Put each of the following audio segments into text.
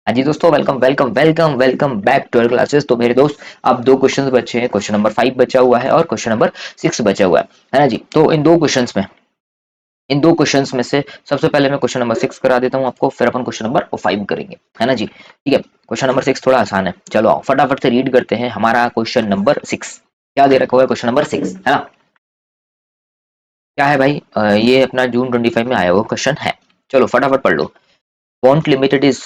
हाँ जी दोस्तों, welcome welcome welcome welcome back to our classes. तो मेरे दोस्त, अब दो क्वेश्चंस बचे हैं। क्वेश्चन नंबर 5 बचा हुआ है और क्वेश्चन नंबर 6 बचा हुआ है ना जी। तो इन दो क्वेश्चंस में से सबसे पहले मैं क्वेश्चन नंबर 6 करा देता हूँ आपको, फिर अपन क्वेश्चन नंबर 5 करेंगे, है ना जी। ठीक है, क्वेश्चन नंबर 6 थोड़ा आसान है, चलो आओ फटाफट से रीड करते हैं हमारा क्वेश्चन नंबर 6। क्या दे रखा हुआ है क्वेश्चन नंबर 6, है ना। क्या है भाई, ये अपना जून 25 में आया हुआ क्वेश्चन है। चलो फटाफट पढ़ लो। Bond Limited is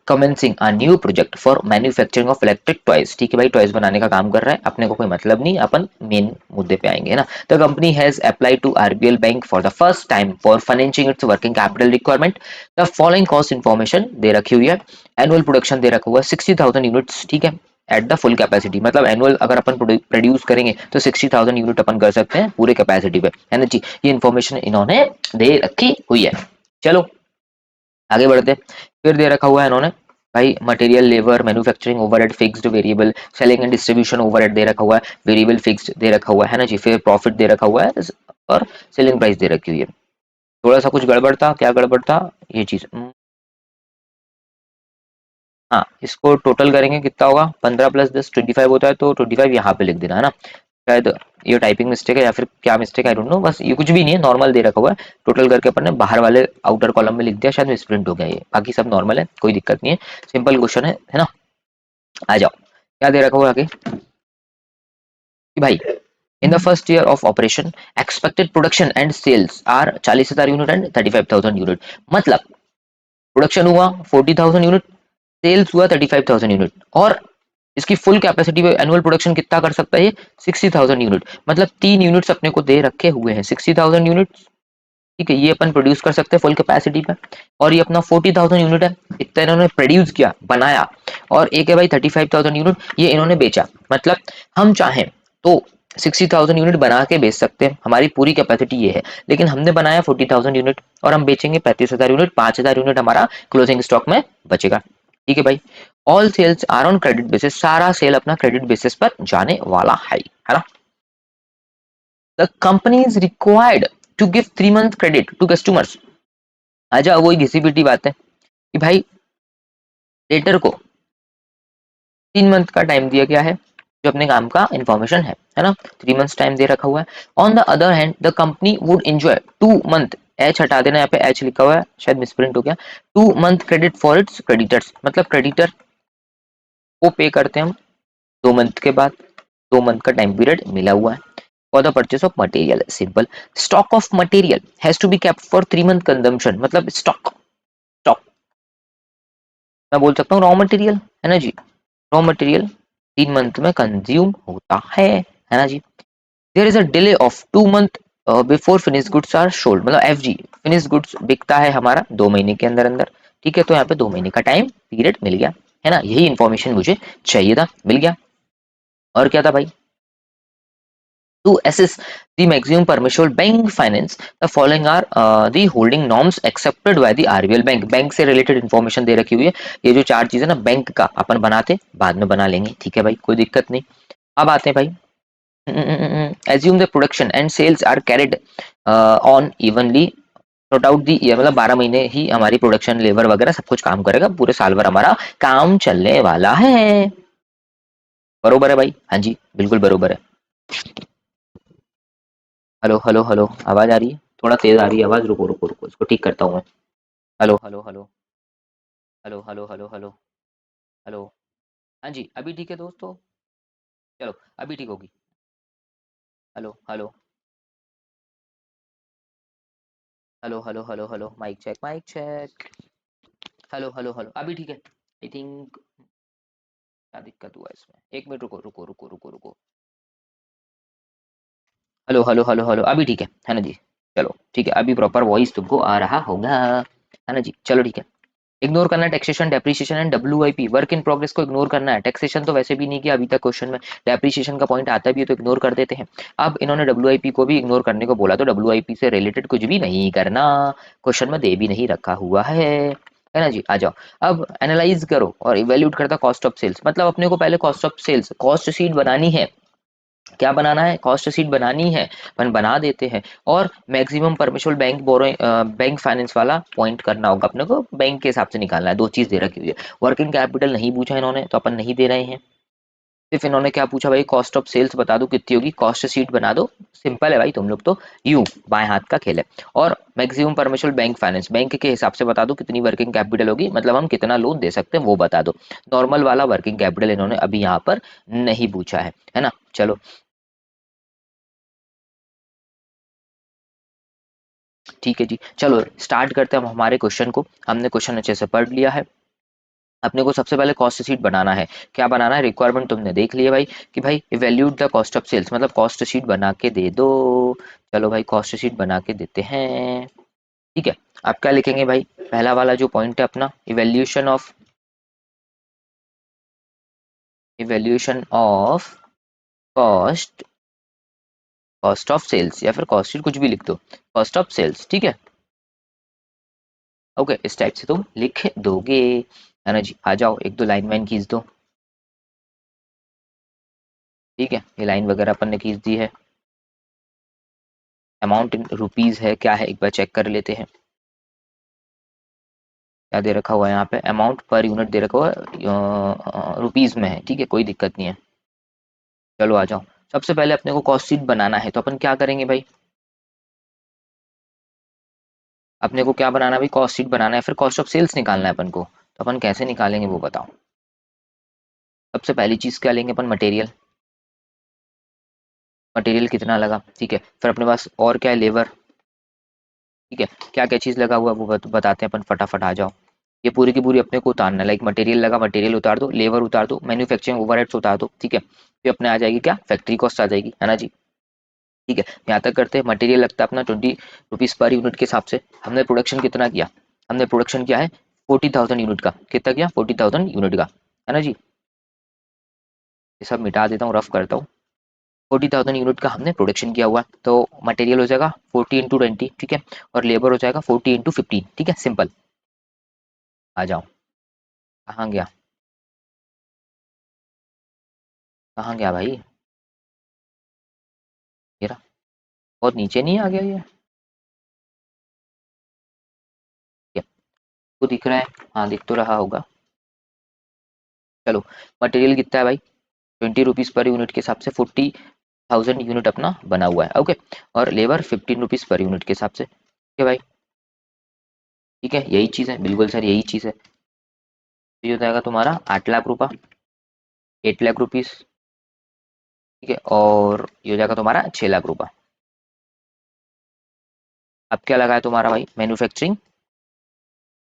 commencing a new project for manufacturing of electric toys। ठीक है भाई, टॉयज बनाने का काम कर रहा है, अपने को कोई मतलब नहीं, अपन मेन मुद्दे पे आएंगे ना। The company has applied to RBL bank for the first time for financing its working capital requirement. The following cost information दे रखी हुई है। एनुअल प्रोडक्शन दे रखा हुआ है 60,000 यूनिट्स, ठीक है, एट द फुल कैपेसिटी। मतलब एनुअल अगर अपन प्रोड्यूस करेंगे तो 60,000 यूनिट अपन कर सकते हैं पूरे कैपेसिटी पे, है ना जी। ये इन्फॉर्मेशन इन्होंने दे रखी हुई है। चलो आगे बढ़ते। फिर दे रखा हुआ है इन्होंने भाई, material, labour, manufacturing overhead fixed variable, selling and distribution overhead दे रखा हुआ है, वेरिएबल फिक्स्ड दे रखा हुआ है ना जी। फिर प्रॉफिट दे रखा हुआ है और सेलिंग प्राइस दे रखी हुई है। थोड़ा सा कुछ गड़बड़ था, क्या गड़बड़ था ये चीज, हाँ, इसको टोटल करेंगे कितना होगा, 15 + 10 25 होता है, तो 25 यहाँ पे लिख देना, है ना। शायद ये टाइपिंग मिस्टेक है या फिर क्या मिस्टेक, आई डोंट नो। बस ये कुछ भी नहीं है, नॉर्मल दे रखा हुआ है। टोटल करके अपन ने बाहर वाले आउटर कॉलम में लिख दिया, शायद मिसप्रिंट हो गया ये, बाकी सब नॉर्मल है, कोई दिक्कत नहीं है। सिंपल क्वेश्चन है ना। आ जाओ, क्या दे रखा हुआ है आगे कि भाई, in the first year of operation expected production and sales are 40,000 unit and 35,000 unit. मतलब प्रोडक्शन हुआ 40,000 यूनिट, सेल्स हुआ 35,000 यूनिट, और इसकी फुल कैपेसिटी पे एनुअल प्रोडक्शन कितना कर सकता है ये, 60,000 यूनिट। मतलब 3 यूनिट्स अपने को दे रखे हुए हैं, 60,000 यूनिट, ठीक है, ये अपन प्रोड्यूस कर सकते हैं फुल कैपेसिटी पे। और ये अपना 40,000 यूनिट है, इतना इन्होंने प्रोड्यूस किया, बनाया। और एक है भाई 35,000 यूनिट, ये इन्होंने बेचा। मतलब हम चाहें तो 60,000 यूनिट बना के बेच सकते हैं, हमारी पूरी कैपेसिटी ये है। लेकिन हमने बनाया 40,000 यूनिट और हम बेचेंगे 35,000 यूनिट, 5,000 यूनिट हमारा क्लोजिंग स्टॉक में बचेगा। ठीक है भाई, all sales are on credit basis, सारा सेल अपना क्रेडिट बेसिस पर जाने वाला है ना। The company is required to give 3 month credit to customers. अच्छा, वही घिसी पिटी बात है कि भाई डेटर को 3 मंथ का टाइम दिया गया है, जो अपने काम का इंफॉर्मेशन है ना। 3 मंथ्स टाइम दे रखा हुआ है। On the other hand the company would enjoy 2 month, H हटा देना, यहाँ पे एच लिखा हुआ है, शायद मिसप्रिंट हो गया। 2 month credit for its creditors, मतलब क्रेडिटर को पे करते हैं हम 2 मंथ के बाद, 2 मंथ का टाइम पीरियड मिला हुआ है। For the purchase of material, simple. Stock of material has to be kept for 3 month consumption, मतलब स्टॉक, स्टॉक मैं बोल सकता हूँ रॉ मटेरियल, है ना जी। रॉ मटेरियल 3 मंथ में कंज्यूम होता है ना जी। There is a delay of 2 month before finish goods are sold, मतलब एफ जी, फिनिश गुड्स बिकता है हमारा 2 महीने के अंदर अंदर। ठीक है, तो यहाँ पे 2 महीने का टाइम पीरियड मिल गया, है ना। यही इन्फॉर्मेशन मुझे चाहिए था, मिल गया। और क्या था भाई, to assess the maximum permissible bank finance, the following are the holding norms accepted by the RBL bank. Bank से रिलेटेड इन्फॉर्मेशन दे रखी हुई है। ये जो 4 चीजें ना, बैंक का अपन बनाते बाद में बना लेंगे, ठीक है भाई, कोई दिक्कत नहीं। अब आते हैं भाई, assume the production and sales are carried on evenly through out the year, मतलब 12 महीने ही हमारी प्रोडक्शन, लेबर वगैरह सब कुछ काम करेगा, पूरे साल भर हमारा काम चलने वाला है। बरोबर है भाई, हाँ जी बिल्कुल बरोबर है। हेलो हेलो हेलो, आवाज आ रही है, थोड़ा तेज आ रही है आवाज, रुको रुको रुको, इसको ठीक करता हूँ मैं। Hello hello hello hello hello hello hello hello, हाँ जी अभी ठीक है दोस्तों, चलो अभी ठीक होगी। Hello hello hello hello hello hello, mic check mic check. Hello hello hello, अभी ठीक है आई थिंक। क्या दिक्कत हुआ इसमें, 1 मिनट रुको रुको रुको रुको रुको। हेलो हेलो हेलो हेलो, अभी ठीक है ना जी। चलो ठीक है, अभी प्रॉपर वॉइस तुमको आ रहा होगा, है ना जी। चलो ठीक है। इग्नोर करना है taxation, depreciation and WIP, work in progress को इग्नोर करना है। टैक्सेशन तो वैसे भी नहीं किया अभी तक क्वेश्चन में, डेप्रिसिएशन का पॉइंट आता भी है तो इग्नोर कर देते हैं। अब इन्होंने डब्ल्यूआईपी को भी इग्नोर करने को बोला, तो डब्ल्यूआईपी से रिलेटेड कुछ भी नहीं करना, क्वेश्चन में दे भी नहीं रखा हुआ है ना जी। आ जाओ, अब एनालाइज करो और इवेल्यूट करता कॉस्ट ऑफ सेल्स, मतलब अपने को पहले cost of sales, cost sheet बनानी है क्या बनाना है, कॉस्ट शीट बनानी है, अपन बना देते हैं। और मैक्सिमम परमिशन बैंक बोरो बैंक फाइनेंस वाला पॉइंट करना होगा अपने को, बैंक के हिसाब से निकालना है। दो चीज दे रखी हुई है, वर्किंग कैपिटल नहीं पूछा इन्होंने तो अपन नहीं दे रहे हैं। सिर्फ इन्होंने क्या पूछा भाई, कॉस्ट ऑफ सेल्स बता दो कितनी होगी, कॉस्ट शीट बना दो। सिंपल है भाई, तुम लोग तो यू बाएं हाथ का खेल है। और maximum permission bank finance, bank के हिसाब से बता दो कितनी वर्किंग कैपिटल होगी, मतलब हम कितना लोन दे सकते हैं वो बता दो। नॉर्मल वाला वर्किंग कैपिटल इन्होंने अभी यहाँ पर नहीं पूछा है ना। चलो ठीक है जी, चलो स्टार्ट करते हैं हम हमारे क्वेश्चन को। हमने क्वेश्चन अच्छे से पढ़ लिया है। अपने को सबसे पहले कॉस्ट शीट बनाना है। क्या बनाना है, रिक्वायरमेंट तुमने देख लिया भाई कि भाई evaluate the cost of sales, मतलब कॉस्ट शीट बना के दे दो। चलो भाई कॉस्ट शीट बना के देते हैं। ठीक है, आप क्या लिखेंगे भाई, पहला वाला जो पॉइंट है अपना, evaluation of cost, cost of sales, या फिर कॉस्ट शीट कुछ भी लिख दो, कॉस्ट ऑफ सेल्स। ठीक है, ओके, इस टाइप से तुम लिख दोगे, है ना जी। आ जाओ एक दो लाइन वाइन खींच दो। ठीक है, ये लाइन वगैरह अपन ने खींच दी है। अमाउंट इन रुपीज है, क्या है एक बार चेक कर लेते हैं। क्या दे रखा हुआ है यहाँ पे, अमाउंट पर यूनिट दे रखा हुआ है, रुपीज में है। ठीक है, कोई दिक्कत नहीं है। चलो आ जाओ, सबसे पहले अपने को कॉस्ट शीट बनाना है, तो अपन क्या करेंगे भाई, अपने को क्या बनाना है भाई, कॉस्ट शीट बनाना है, फिर कॉस्ट ऑफ सेल्स निकालना है अपन को। तो अपन कैसे निकालेंगे वो बताओ। सबसे पहली चीज क्या लेंगे अपन, मटेरियल। मटेरियल कितना लगा, ठीक है। फिर अपने पास और क्या है, लेबर। ठीक है, क्या क्या चीज लगा हुआ है वो बताते हैं अपन, फटाफट आ जाओ। ये पूरी की पूरी अपने को उतारना है, लाइक मटेरियल लगा, मटेरियल उतार दो, लेबर उतार दो, मैन्युफैक्चरिंग ओवरहेड्स उतार दो। ठीक है, फिर अपने आ जाएगी क्या, फैक्ट्री कॉस्ट आ जाएगी, है ना जी। ठीक है, यहाँ तक करते हैं। मटेरियल लगता है अपना 20 रुपीज पर यूनिट के हिसाब से। हमने प्रोडक्शन कितना किया, हमने प्रोडक्शन किया है 40,000 यूनिट का। कितना किया, 40,000 यूनिट का, है ना जी। ये सब मिटा देता हूँ, रफ करता हूँ। 40,000 यूनिट का हमने प्रोडक्शन किया हुआ है, तो मटेरियल हो जाएगा 40 × 20। ठीक है, और लेबर हो जाएगा 40 × 15। ठीक है, सिंपल। आ जाओ, कहाँ गया, कहाँ गया भाई, ये रहा। बहुत नीचे नहीं आ गया ये, ये तो दिख रहा है, हाँ दिख तो रहा होगा। चलो, मटेरियल कितना है भाई, 20 रुपीज पर यूनिट के हिसाब से 40,000 यूनिट अपना बना हुआ है। ओके, और लेबर 15 रुपीज पर यूनिट के हिसाब से। ठीक है भाई, ठीक है, यही चीज़ है, बिल्कुल सर यही चीज़ है। तो ये हो जाएगा तुम्हारा 8 लाख रुपया, 8 लाख रुपीज। ठीक है, और ये हो जाएगा तुम्हारा 6 लाख रुपया। अब क्या लगा है तुम्हारा भाई, मैन्युफैक्चरिंग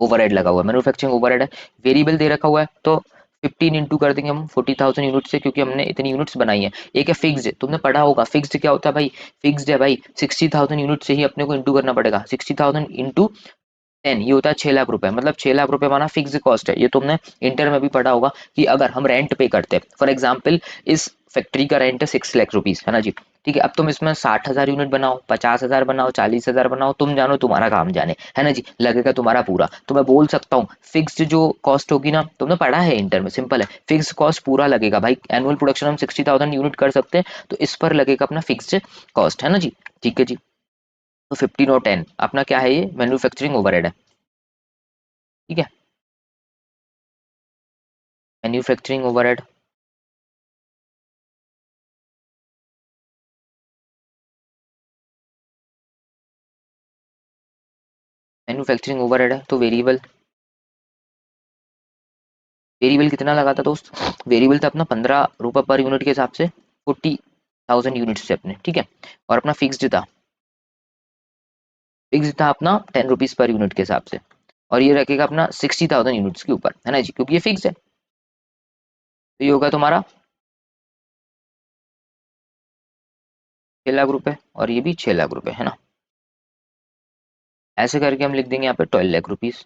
ओवरहेड लगा हुआ है। मैन्युफैक्चरिंग ओवरहेड है, वेरिएबल दे रखा हुआ है, तो 15 इंटू कर देंगे हम 40,000 यूनिट से, क्योंकि हमने इतनी यूनिट्स बनाई है। एक है फिक्स्ड, तुमने पढ़ा होगा फिक्स्ड क्या होता है भाई, फिक्स्ड है भाई 60,000 यूनिट से ही अपने को इंटू करना पड़ेगा। 60,000 इंटू 10, ये होता है 6 लाख रुपए, मतलब 6 लाख रुपए हमारा फिक्स कॉस्ट है। ये तुमने इंटर में भी पढ़ा होगा कि अगर हम रेंट पे करते हैं, फॉर एग्जाम्पल इस फैक्ट्री का रेंट है 6 लाख रुपीज, है ना जी। ठीक है, अब तुम इसमें 60,000 यूनिट बनाओ, 50,000 बनाओ, 40,000 बनाओ, तुम जानो तुम्हारा काम जाने, है ना जी, लगेगा तुम्हारा पूरा। तो मैं बोल सकता हूँ फिक्स्ड जो कॉस्ट होगी ना, तुमने पढ़ा है इंटर में, सिंपल है, फिक्स कॉस्ट पूरा लगेगा भाई। एनुअल प्रोडक्शन हम 60,000 यूनिट कर सकते हैं, तो इस पर लगेगा अपना फिक्स्ड कॉस्ट, है ना जी। ठीक है जी, तो 15 और 10 अपना क्या है, ये मैन्युफैक्चरिंग ओवरहेड है। ठीक है, मैन्युफैक्चरिंग ओवरहेड, मैन्युफैक्चरिंग ओवरहेड है, तो वेरिएबल, वेरिएबल कितना लगा था दोस्त, वेरिएबल था अपना 15 रुपये पर यूनिट के हिसाब से, 40,000 यूनिट से अपने। ठीक है, और अपना फिक्स्ड था, फिक्स्ड था अपना 10 रुपीज पर यूनिट के हिसाब से, और ये रखेगा अपना 60,000 यूनिट्स के ऊपर, है ना जी, क्योंकि ये फिक्स है। तो ये होगा तुम्हारा 6 लाख रुपए, और ये भी 6 लाख रुपए, है ना। ऐसे करके हम लिख देंगे यहाँ पे 12 लाख रुपीज।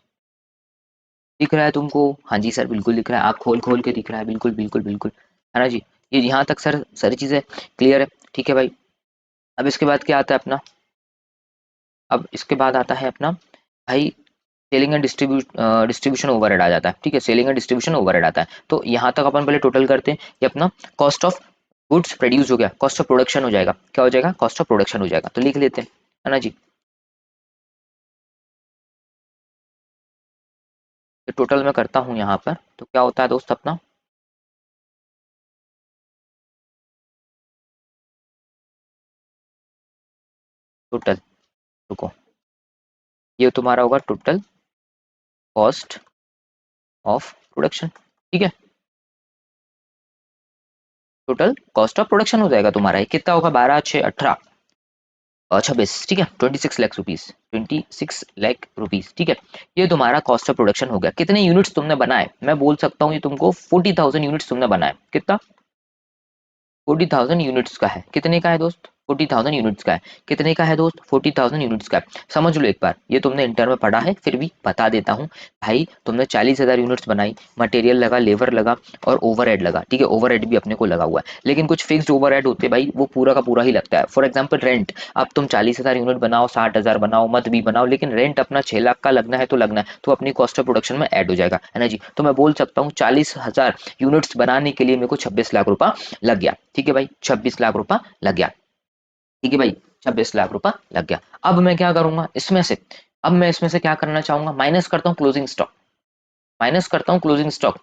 दिख रहा है तुमको, हाँ जी सर बिल्कुल दिख रहा है, आँख खोल खोल के दिख रहा है, बिल्कुल बिल्कुल बिल्कुल, है ना जी। ये यहाँ तक सर सारी चीज़ें क्लियर है। ठीक है भाई, अब इसके बाद क्या आता है अपना, अब इसके बाद आता है अपना भाई सेलिंग एंड डिस्ट्रीब्यूशन ओवरहेड आ जाता है। ठीक है, सेलिंग एंड डिस्ट्रीब्यूशन ओवरहेड आता है, तो यहाँ तक अपन पहले टोटल करते हैं। ये अपना कॉस्ट ऑफ गुड्स प्रोड्यूस हो गया, कॉस्ट ऑफ प्रोडक्शन हो जाएगा, क्या हो जाएगा, कॉस्ट ऑफ प्रोडक्शन हो जाएगा। तो लिख लेते हैं, है ना जी। तो टोटल मैं करता हूँ यहाँ पर, तो क्या होता है दोस्त अपना, टोटल, रुको, ये तुम्हारा होगा टोटल कॉस्ट ऑफ प्रोडक्शन, ठीक है, टोटल कॉस्ट ऑफ प्रोडक्शन हो जाएगा तुम्हारा। ये कितना होगा, 12 6 18 26, ठीक है, 26 लाख रुपीज, 26 लाख रुपीज, ठीक है। ये तुम्हारा कॉस्ट ऑफ प्रोडक्शन हो गया। कितने यूनिट्स तुमने बनाए, मैं बोल सकता हूँ ये तुमको 40,000 यूनिट्स तुमने बनाए। कितना, 40,000 यूनिट्स का है। कितने का है दोस्त, 40,000 यूनिट्स का है। कितने का है दोस्त, 40,000 यूनिट्स का है। समझ लो एक बार, ये तुमने इंटर में पढ़ा है, फिर भी बता देता हूँ। भाई तुमने 40,000 यूनिट्स बनाई, मटेरियल लगा, लेबर लगा और ओवरहेड लगा, ठीक है, ओवरहेड भी अपने को लगा हुआ है, लेकिन कुछ फिक्स्ड ओवरहेड होते हैं भाई, वो पूरा का पूरा ही लगता है। फॉर एग्जाम्पल रेंट, अब तुम 40,000 यूनिट बनाओ, 60,000 बनाओ, मत भी बनाओ, लेकिन रेंट अपना 6 लाख का लगना है तो लगना है, तो अपनी कॉस्ट ऑफ प्रोडक्शन में ऐड हो जाएगा, है ना जी। तो मैं बोल सकता हूँ 40,000 यूनिट्स बनाने के लिए मेरे को 26 लाख रुपया लग गया, ठीक है भाई, 26 लाख रुपया लग गया, ठीक है भाई, 26 लाख रुपया लग गया। अब मैं क्या करूंगा इसमें से, अब मैं इसमें से क्या करना चाहूंगा, माइनस करता हूँ क्लोजिंग स्टॉक, माइनस करता हूँ क्लोजिंग स्टॉक,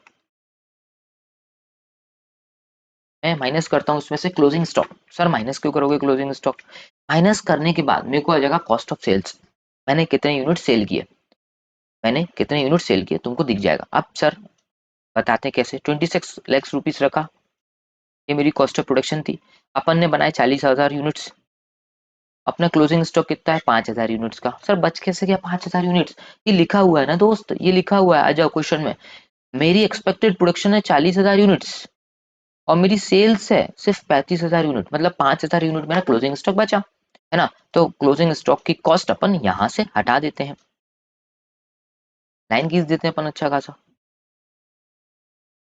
मैं माइनस करता हूँ इसमें से क्लोजिंग स्टॉक। सर माइनस क्यों करोगे क्लोजिंग स्टॉक, माइनस करने के बाद मेरे को आ जाएगा कॉस्ट ऑफ सेल्स, मैंने कितने यूनिट सेल किए, मैंने कितने यूनिट सेल किए तुमको दिख जाएगा। अब सर बताते हैं कैसे, 26 लाख रुपीज रखा, ये मेरी कॉस्ट ऑफ प्रोडक्शन थी। अपन ने बनाए 40,000 यूनिट्स, अपना क्लोजिंग स्टॉक कितना है, 5,000 यूनिट्स का। सर बच कैसे गया 5,000 यूनिट्स, ये लिखा हुआ है ना दोस्त, ये लिखा हुआ है, आ जाओ क्वेश्चन में। मेरी एक्सपेक्टेड प्रोडक्शन है 40,000 यूनिट्स और मेरी सेल्स है सिर्फ 35,000 यूनिट, मतलब 5,000 यूनिट मेरा क्लोजिंग स्टॉक बचा, है ना। तो क्लोजिंग स्टॉक की कॉस्ट अपन यहाँ से हटा देते हैं, लाइन खींच देते हैं अपन अच्छा खासा,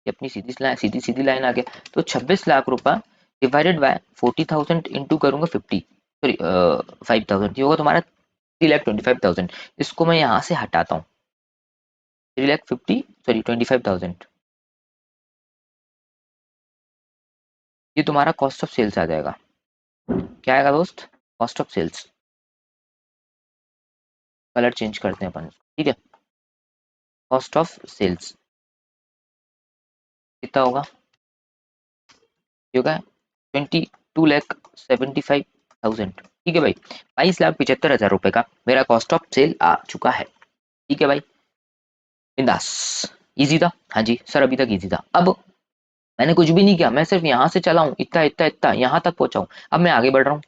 ये अपनी सीधी लाइन, सीधी सीधी लाइन आ गया। तो 26 लाख रुपया डिवाइडेड बाय 40,000 इंटू करूंगा 50, सॉरी 5,000, ये होगा तुम्हारा 3,25,000। इसको मैं यहाँ से हटाता हूँ, 3,50, सॉरी 25,000, ये तुम्हारा कॉस्ट ऑफ सेल्स आ जाएगा। क्या आएगा दोस्त, cost of sales, colour change करते हैं अपन, ठीक है, कॉस्ट ऑफ सेल्स कितना होगा, ये होगा 22,75,000, ठीक है भाई, 22,75,000 रुपए का मेरा कॉस्ट ऑफ सेल आ चुका है, ठीक है भाई, बिंदास, इजी था, हाँ जी सर अभी तक इजी था। अब मैंने कुछ भी नहीं किया, मैं सिर्फ यहाँ से चला हूँ, इतना इतना इतना यहाँ तक पहुंचा हूँ, अब मैं आगे बढ़ रहा हूँ,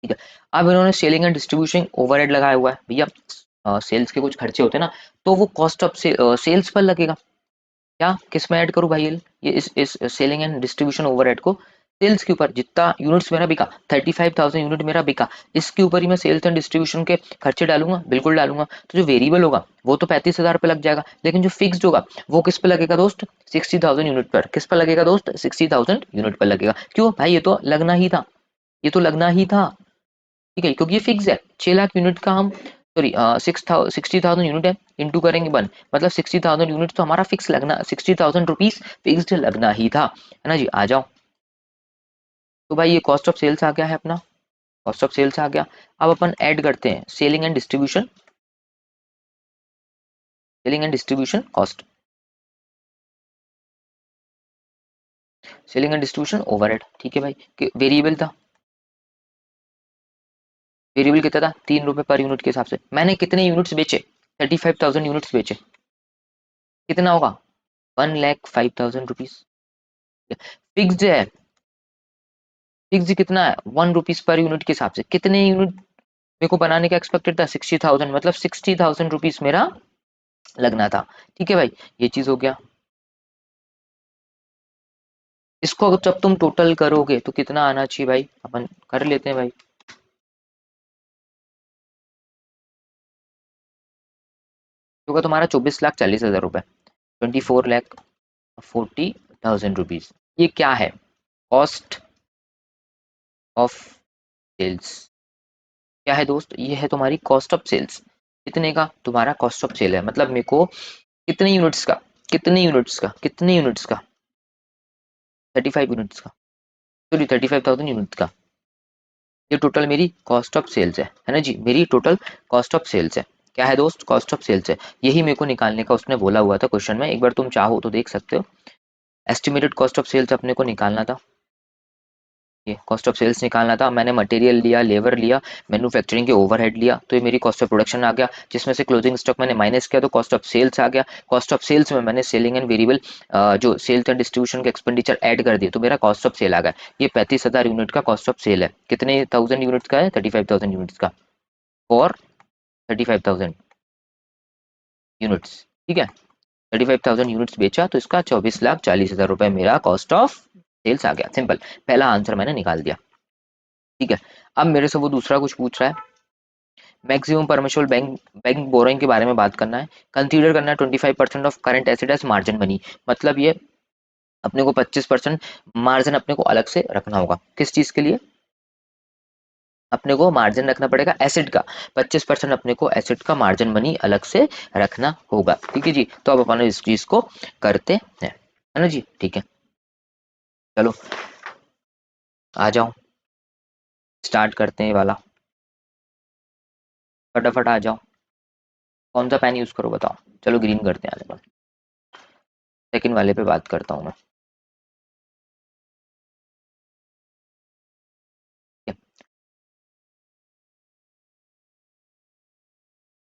ठीक है। अब इन्होंने सेलिंग एंड डिस्ट्रीब्यूशन ओवरहेड लगाया हुआ है भैया, सेल्स के कुछ खर्चे होते हैं ना, तो वो कॉस्ट ऑफ सेल्स पर लगेगा। क्या किस में ऐड करूं भाई, ये इस सेलिंग एंड डिस्ट्रीब्यूशन ओवरहेड को सेल्स के ऊपर, जितना यूनिट्स मेरा बिका, 35,000 यूनिट मेरा बिका, इसके ऊपर ही मैं सेल्स एंड डिस्ट्रीब्यूशन के खर्चे डालूंगा, बिल्कुल डालूंगा। तो जो वेरिएबल होगा वो तो 35,000 पे लग जाएगा, लेकिन जो फिक्स्ड होगा वो किस पे लगेगा दोस्त, 60,000 यूनिट पर। किस पर लगेगा दोस्त, 60,000 यूनिट पर लगेगा। क्यों भाई, ये तो लगना ही था, ये तो लगना ही था, ठीक है, क्योंकि ये फिक्स है। 6 लाख यूनिट का हम, सॉरी 60,000 यूनिट है, इंटू करेंगे 1, मतलब 60,000 यूनिट तो हमारा फिक्स लगना, 60,000 रुपीज फिक्स्ड लगना ही था, है ना जी। आ जाओ, तो भाई ये कॉस्ट ऑफ सेल्स आ गया है अपना, कॉस्ट ऑफ सेल्स आ गया। अब अपन ऐड करते हैं selling and distribution, selling and distribution cost, selling and distribution overhead, ठीक है भाई, वेरिएबल था, वेरिएबल कितना था, 3 रुपए पर यूनिट के हिसाब से। मैंने कितने यूनिट्स बेचे, 35,000 यूनिट्स बेचे, कितना होगा, 1,05,000 रुपीज, फिक्स्ड है, फिक्स कितना है, 1 रुपीज पर यूनिट के हिसाब से। कितने यूनिट मेरे को बनाने का एक्सपेक्टेड था, 60,000, मतलब 60,000 रुपीज मेरा लगना था, ठीक है भाई, ये चीज हो गया। इसको जब तुम टोटल करोगे तो कितना आना चाहिए भाई, अपन कर लेते हैं भाई। होगा तुम्हारा 24,40,000 रुपए, 24,40,000 रुपीज। ये क्या है, कॉस्ट ऑफ सेल्स, क्या है दोस्त, ये है तुम्हारी कॉस्ट ऑफ सेल्स। कितने का तुम्हारा कॉस्ट ऑफ सेल है, मतलब मेरे को कितने यूनिट्स का, कितने यूनिट्स का, कितने यूनिट्स का, 35 यूनिट्स का, सॉरी 35,000 यूनिट का। ये टोटल मेरी कॉस्ट ऑफ सेल्स है ना जी, मेरी टोटल कॉस्ट ऑफ सेल्स है। क्या है दोस्त? कॉस्ट ऑफ सेल्स है। यही मेरे को निकालने का उसने बोला हुआ था क्वेश्चन में, एक बार तुम चाहो तो देख सकते हो। एस्टिमेटेड कॉस्ट ऑफ सेल्स अपने को निकालना था, ये कॉस्ट ऑफ सेल्स निकालना था। मैंने मटेरियल लिया, लेबर लिया, मैन्युफैक्चरिंग के ओवरहेड लिया, तो ये मेरी कॉस्ट ऑफ प्रोडक्शन आ गया, जिसमें से क्लोजिंग स्टॉक मैंने माइनस किया तो कॉस्ट ऑफ सेल्स आ गया। कॉस्ट ऑफ सेल्स में मैंने सेलिंग एंड वेरिएबल जो सेल्स एंड डिस्ट्रीब्यूशन के एक्सपेंडिचर ऐड कर दिए, तो मेरा कॉस्ट ऑफ सेल आ गया। ये 35,000 यूनिट का कॉस्ट ऑफ सेल है। कितने थाउजेंड यूनिट्स का है? 35,000 यूनिट्स का, फॉर 35,000 यूनिट्स। ठीक है, 35,000 यूनिट्स बेचा तो इसका 24,40,000 रुपए मेरा कॉस्ट ऑफ सेल्स आ गया। सिंपल, पहला आंसर मैंने निकाल दिया। ठीक है, अब मेरे से वो दूसरा कुछ पूछ रहा है, maximum permissible bank bank borrowing के बारे में बात करना है। कंसीडर करना है 25% of current asset as margin money. मतलब ये अपने को 25% मार्जिन अपने को अलग से रखना होगा। किस चीज के लिए? अपने को मार्जिन रखना पड़ेगा एसेट का, 25% अपने को एसेट का मार्जिन मनी अलग से रखना होगा। ठीक है जी, तो अब अपन इस चीज को करते हैं, है ना जी। ठीक है, चलो आ जाओ, स्टार्ट करते हैं ये वाला। फटाफट आ जाओ, कौन सा पेन यूज करो बताओ। चलो ग्रीन करते हैं, आगे सेकंड वाले पे बात करता हूँ मैं।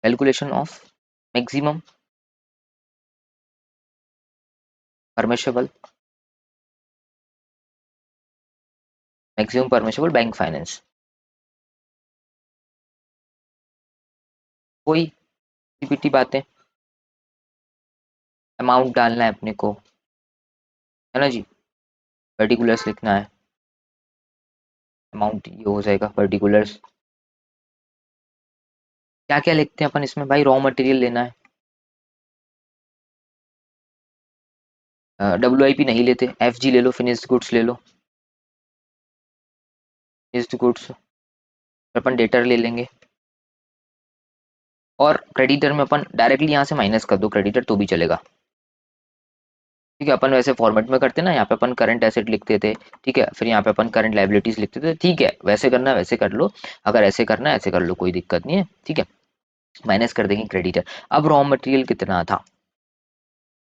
Calculation of maximum permissible permissible bank finance. कोई पीपीटी बातें, अमाउंट डालना है अपने को, है ना जी। पर्टिकुलर्स लिखना है, अमाउंट ये हो जाएगा पर्टिकुलर्स। क्या क्या लिखते हैं अपन इसमें भाई? रॉ मटेरियल लेना है, WIP नहीं लेते, FG ले लो, फिनिश्ड गुड्स ले लो। फिनिश्ड गुड्स अपन डेटर ले लेंगे, और क्रेडिटर में अपन डायरेक्टली यहाँ से माइनस कर दो क्रेडिटर तो भी चलेगा। ठीक है, अपन वैसे फॉर्मेट में करते ना, यहाँ पे अपन करंट एसेट लिखते थे, ठीक है, फिर यहाँ पे अपन करंट लाइबिलिटीज लिखते थे। ठीक है, वैसे करना है वैसे कर लो, अगर ऐसे करना है ऐसे कर लो, कोई दिक्कत नहीं है। ठीक है, माइनस कर देंगे क्रेडिटर। अब रॉ मटेरियल कितना था?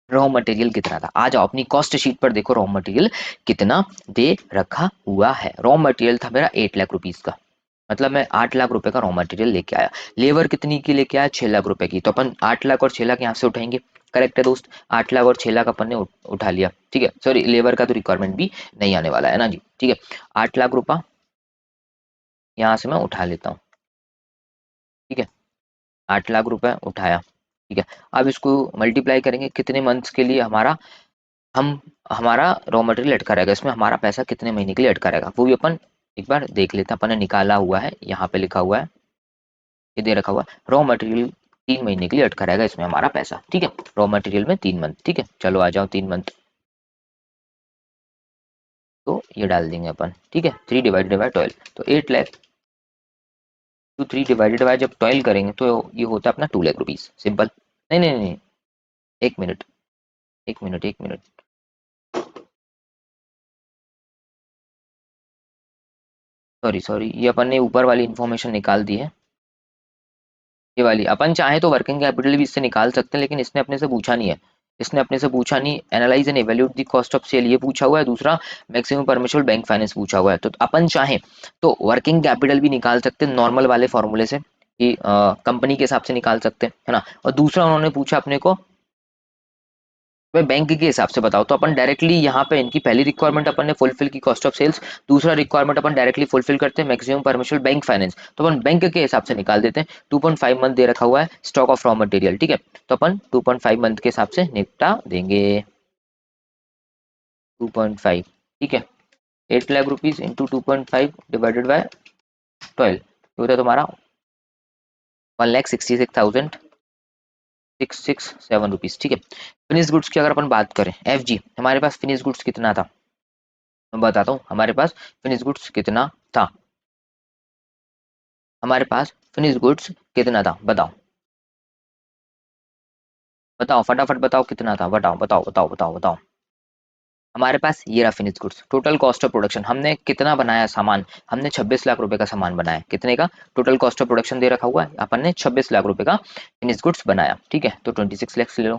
रॉ मटेरियल कितना था? आ जाओ अपनी कॉस्ट शीट पर देखो, रॉ मटेरियल कितना दे रखा हुआ है। रॉ मटेरियल था मेरा 8 लाख रुपीज का, मतलब मैं 8 लाख रुपए का रॉ मटेरियल लेके आया। लेबर कितनी की लेके आया? 6 लाख रुपए की, तो अपन 8 लाख और 6 लाख यहाँ से उठाएंगे। करेक्ट है दोस्त, 8 लाख और 6 लाख अपन ने उठा लिया। ठीक है, सॉरी लेबर का तो रिक्वायरमेंट भी नहीं आने वाला है ना जी। ठीक है, 8 लाख रुपया यहाँ से मैं उठा लेता हूँ। ठीक है, 8 लाख रुपए उठाया। ठीक है, अब इसको मल्टीप्लाई करेंगे कितने मंथ्स के लिए हमारा, हम हमारा रॉ मटेरियल अटका रहेगा इसमें, हमारा पैसा कितने महीने के लिए अटका रहेगा वो भी अपन एक बार देख लेते हैं। अपन ने निकाला हुआ है, यहाँ पे लिखा हुआ है, ये दे रखा हुआ है, रॉ मटेरियल 3 महीने के लिए अटका रहेगा इसमें हमारा पैसा। ठीक है, रॉ मटेरियल में 3 मंथ। ठीक है, चलो आ जाओ 3 मंथ, तो ये डाल देंगे अपन। ठीक है, 3 डिवाइडेड बाय 12, तो 8 लाख टू 3 डिवाइडेड बाय जब 12 करेंगे तो ये होता है अपना 2 लाख रुपीज। सिंपल। नहीं नहीं नहीं, एक मिनट, एक मिनट, सॉरी सॉरी, ये अपन ने ऊपर वाली इंफॉर्मेशन निकाल दी है। ये वाली अपन चाहे तो वर्किंग कैपिटल भी इससे निकाल सकते हैं, लेकिन इसने अपने से पूछा नहीं है। इसने अपने से पूछा नहीं, analyse and evaluate the cost of sale ये पूछा हुआ है, दूसरा मैक्सिमम परमिशबल बैंक फाइनेंस पूछा हुआ है। तो अपन चाहे तो वर्किंग कैपिटल भी निकाल सकते हैं नॉर्मल वाले फॉर्मूले से, कि कंपनी के हिसाब से निकाल सकते हैं, है ना। और दूसरा उन्होंने पूछा अपने को भाई बैंक के हिसाब से बताओ, तो अपन डायरेक्टली यहाँ पे इनकी पहली रिक्वायरमेंट अपन ने फुलफिल की कॉस्ट ऑफ सेल्स, दूसरा रिक्वायरमेंट अपन डायरेक्टली फुलफिल करते हैं मैक्सिमम परमिशबल बैंक फाइनेंस, तो अपन बैंक के हिसाब से निकाल देते हैं। 2.5 मंथ दे रखा हुआ है स्टॉक ऑफ रॉ मटेरियल। ठीक है, तो अपन 2.5 मंथ के हिसाब से निपटा देंगे। 2.5, ठीक है, 8 lakh rupees into 2.5 divided by 12, ये होता है तुम्हारा 1,66,667 रुपीज। ठीक है, फिनिश गुड्स की अगर अपन बात करें, FG हमारे पास फिनिश गुड्स कितना था, मैं बताता हूँ हमारे पास फिनिश गुड्स कितना था। हमारे पास फिनिश गुड्स कितना था बताओ, बताओ फटाफट बताओ कितना था, बताओ बताओ बताओ बताओ बताओ। हमारे पास ये रहा finish goods, total cost of production हमने कितना बनाया सामान, हमने 26 लाख रुपए का सामान बनाया, कितने का, टोटल कॉस्ट ऑफ प्रोडक्शन दे रखा हुआ है, अपन ने 26 लाख रुपए का फिनिश गुड्स बनाया, ठीक है, तो 26 लाख ले लो।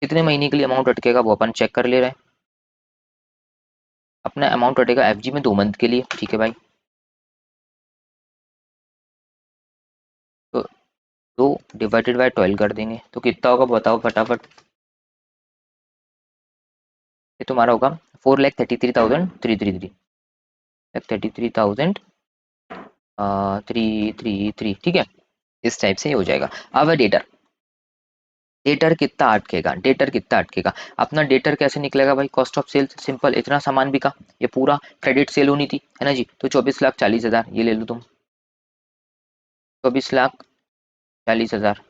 कितने महीने के लिए अमाउंट अटकेगा वो अपन चेक कर ले रहे हैं। अपना अमाउंट अटेगा एफजी में 2 मंथ के लिए, ठीक है भाई, तो 2 डिवाइडेड बाय 12 कर देंगे तो कितना होगा बताओ फटाफट। ये तुम्हारा होगा 4,33,333, 33,333, ठीक है, इस टाइप से ही हो जाएगा। अब डेटर, डेटर कितना अटकेगा, डेटर कितना अटकेगा, अपना डेटर कैसे निकलेगा भाई, कॉस्ट ऑफ सेल्स, सिंपल, इतना सामान बिका, ये पूरा क्रेडिट सेल होनी थी, है ना जी, तो 24,40,000 ये ले लो तुम, 24,40,000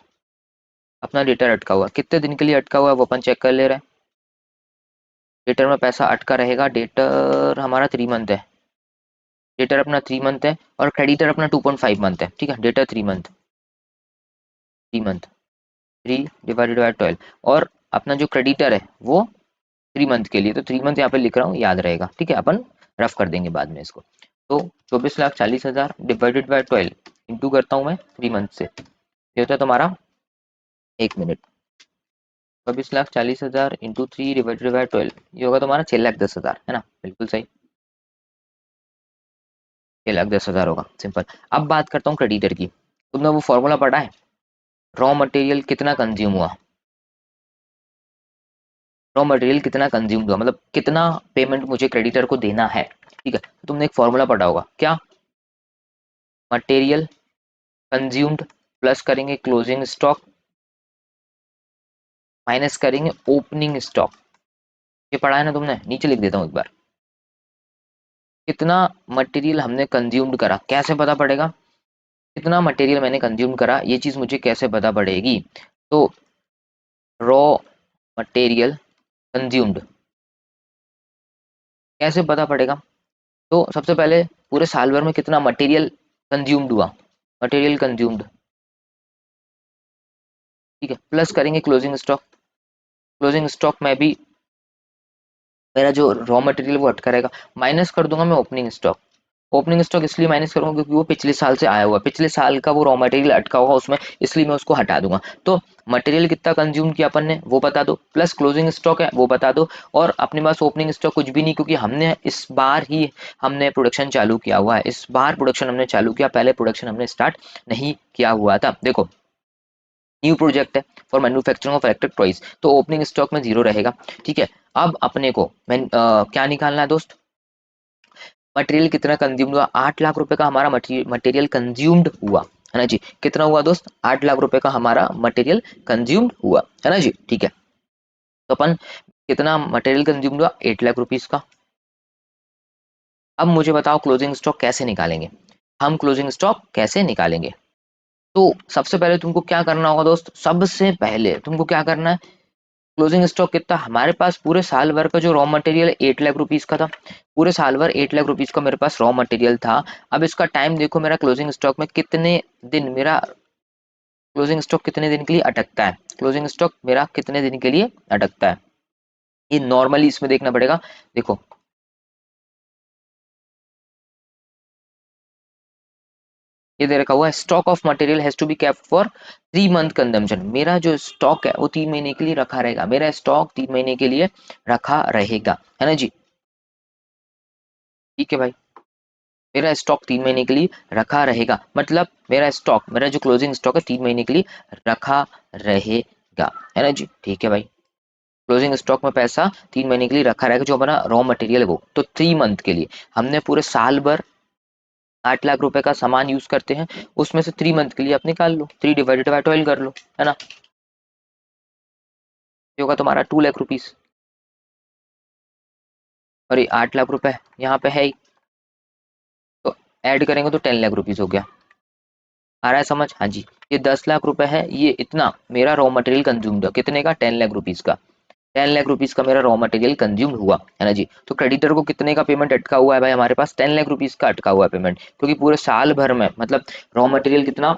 अपना डेटर अटका हुआ, कितने दिन के लिए अटका हुआ है वो अपन चेक कर ले रहे हैं। डेटर में पैसा अटका रहेगा, डेटर हमारा 3 मंथ है, डेटर अपना 3 मंथ है, और क्रेडिटर अपना 2.5 मंथ है, ठीक है, debtor 3 month, 3 month, 3 divided by 12, और अपना जो क्रेडिटर है वो 3 मंथ के लिए, तो 3 मंथ यहाँ पे लिख रहा हूँ, याद रहेगा, ठीक है, अपन रफ कर देंगे बाद में इसको। तो 24,40,000 डिवाइडेड बाय 12 इंटू करता हूँ मैं 3 मंथ से, ये होता है तुम्हारा, 1 मिनट, 24,40,000 इंटू 3 डिवाइडेड बाय 12, ये होगा तुम्हारा 6,10,000, है ना, बिल्कुल सही, 6,10,000 होगा, सिंपल। अब बात करता हूँ क्रेडिटर की, तुमने वो फॉर्मूला पढ़ा है, रॉ मटेरियल कितना कंज्यूम हुआ, रॉ मटेरियल कितना कंज्यूम हुआ मतलब कितना पेमेंट मुझे क्रेडिटर को देना है, ठीक है, तो तुमने एक फॉर्मूला पढ़ा होगा क्या, मटेरियल कंज्यूम्ड प्लस करेंगे क्लोजिंग स्टॉक माइनस करेंगे ओपनिंग स्टॉक, ये पढ़ा है ना तुमने, नीचे लिख देता हूँ एक बार, कितना मटेरियल हमने कंज्यूम्ड करा, कैसे पता पड़ेगा, कितना मटेरियल मैंने कंज्यूम करा, ये चीज मुझे कैसे पता पड़ेगी, तो रॉ मटेरियल कंज्यूम्ड कैसे पता पड़ेगा, तो सबसे पहले पूरे साल भर में कितना मटेरियल कंज्यूम्ड हुआ, मटेरियल कंज्यूम्ड, ठीक है, प्लस करेंगे क्लोजिंग स्टॉक, क्लोजिंग स्टॉक में भी मेरा जो रॉ मटेरियल वो अटका रहेगा, माइनस कर दूंगा मैं ओपनिंग स्टॉक, ओपनिंग स्टॉक इसलिए माइनस करूंगा क्योंकि वो पिछले साल से आया हुआ, पिछले साल का वो रॉ मटेरियल अटका हुआ उसमें, इसलिए मैं उसको हटा दूंगा, तो मटेरियल कितना कंज्यूम किया अपन ने वो बता दो, प्लस क्लोजिंग स्टॉक है वो बता दो, और अपने पास ओपनिंग स्टॉक कुछ भी नहीं क्योंकि हमने इस बार ही हमने प्रोडक्शन चालू किया हुआ है, इस बार प्रोडक्शन हमने चालू किया, पहले प्रोडक्शन हमने स्टार्ट नहीं किया हुआ था, देखो न्यू प्रोजेक्ट है for manufacturing of electric toys, तो ओपनिंग स्टॉक में 0 रहेगा, ठीक है। अब अपने को क्या निकालना है दोस्त, मटेरियल कितना कंज्यूम्ड हुआ, 8 लाख रुपए का हमारा मटेरियल कंज्यूम्ड हुआ, है ना जी, कितना हुआ दोस्त, 8 लाख रुपए का हमारा मटेरियल कंज्यूम्ड हुआ, है ना जी, ठीक है, तो अपन कितना मटेरियल कंज्यूम्ड हुआ, 8 लाख रुपीज का। अब मुझे बताओ क्लोजिंग स्टॉक कैसे निकालेंगे, हम क्लोजिंग स्टॉक कैसे निकालेंगे, तो सबसे पहले तुमको क्या करना होगा दोस्त, सबसे पहले तुमको क्या करना है, क्लोजिंग स्टॉक कितना हमारे पास पूरे साल भर का जो रॉ मटेरियल 8 लाख रुपीज का था, पूरे साल भर 8 लाख रुपीज का मेरे पास रॉ मटेरियल था, अब इसका टाइम देखो मेरा क्लोजिंग स्टॉक में कितने दिन, मेरा क्लोजिंग स्टॉक कितने दिन के लिए अटकता है, क्लोजिंग स्टॉक मेरा कितने दिन के लिए अटकता है, ये नॉर्मली इसमें देखना पड़ेगा, देखो ये दे रखा हुआ है stock of material has to be kept for 3 month consumption, मेरा जो स्टॉक है वो 3 महीने के लिए रखा रहेगा, मेरा स्टॉक 3 महीने के लिए रखा रहेगा, है ना जी, ठीक है भाई, मेरा स्टॉक 3 महीने के लिए रखा रहेगा, मतलब मेरा स्टॉक, मेरा जो क्लोजिंग स्टॉक है 3 महीने के लिए रखा रहेगा, है ना जी, ठीक है भाई, क्लोजिंग स्टॉक में पैसा 3 महीने के लिए रखा रहेगा, जो हमारा रॉ मटेरियल है वो, तो 3 मंथ के लिए हमने पूरे साल भर 8 लाख रुपए का सामान यूज करते हैं, उसमें से 3 मंथ के लिए आप निकाल लो, 3 डिवाइडेड बाय 12 कर लो, है ना, ये होगा तुम्हारा 2 लाख रुपीज, और ये 8 लाख रुपए यहाँ पे है ही, तो ऐड करेंगे तो 10 लाख रुपीज हो गया, आ रहा है समझ, हाँ जी, ये 10 लाख रुपए है, ये इतना मेरा रॉ मटेरियल कंज्यूम्ड है, कितने का, 10 लाख रुपीज का, 10 लाख रुपीज का मेरा रॉ मटेरियल कंज्यूम हुआ, है ना जी, तो क्रेडिटर को कितने का पेमेंट अटका हुआ है भाई, हमारे पास 10 लाख रुपीज का अटका हुआ है पेमेंट, क्योंकि पूरे साल भर में मतलब रॉ मटेरियल कितना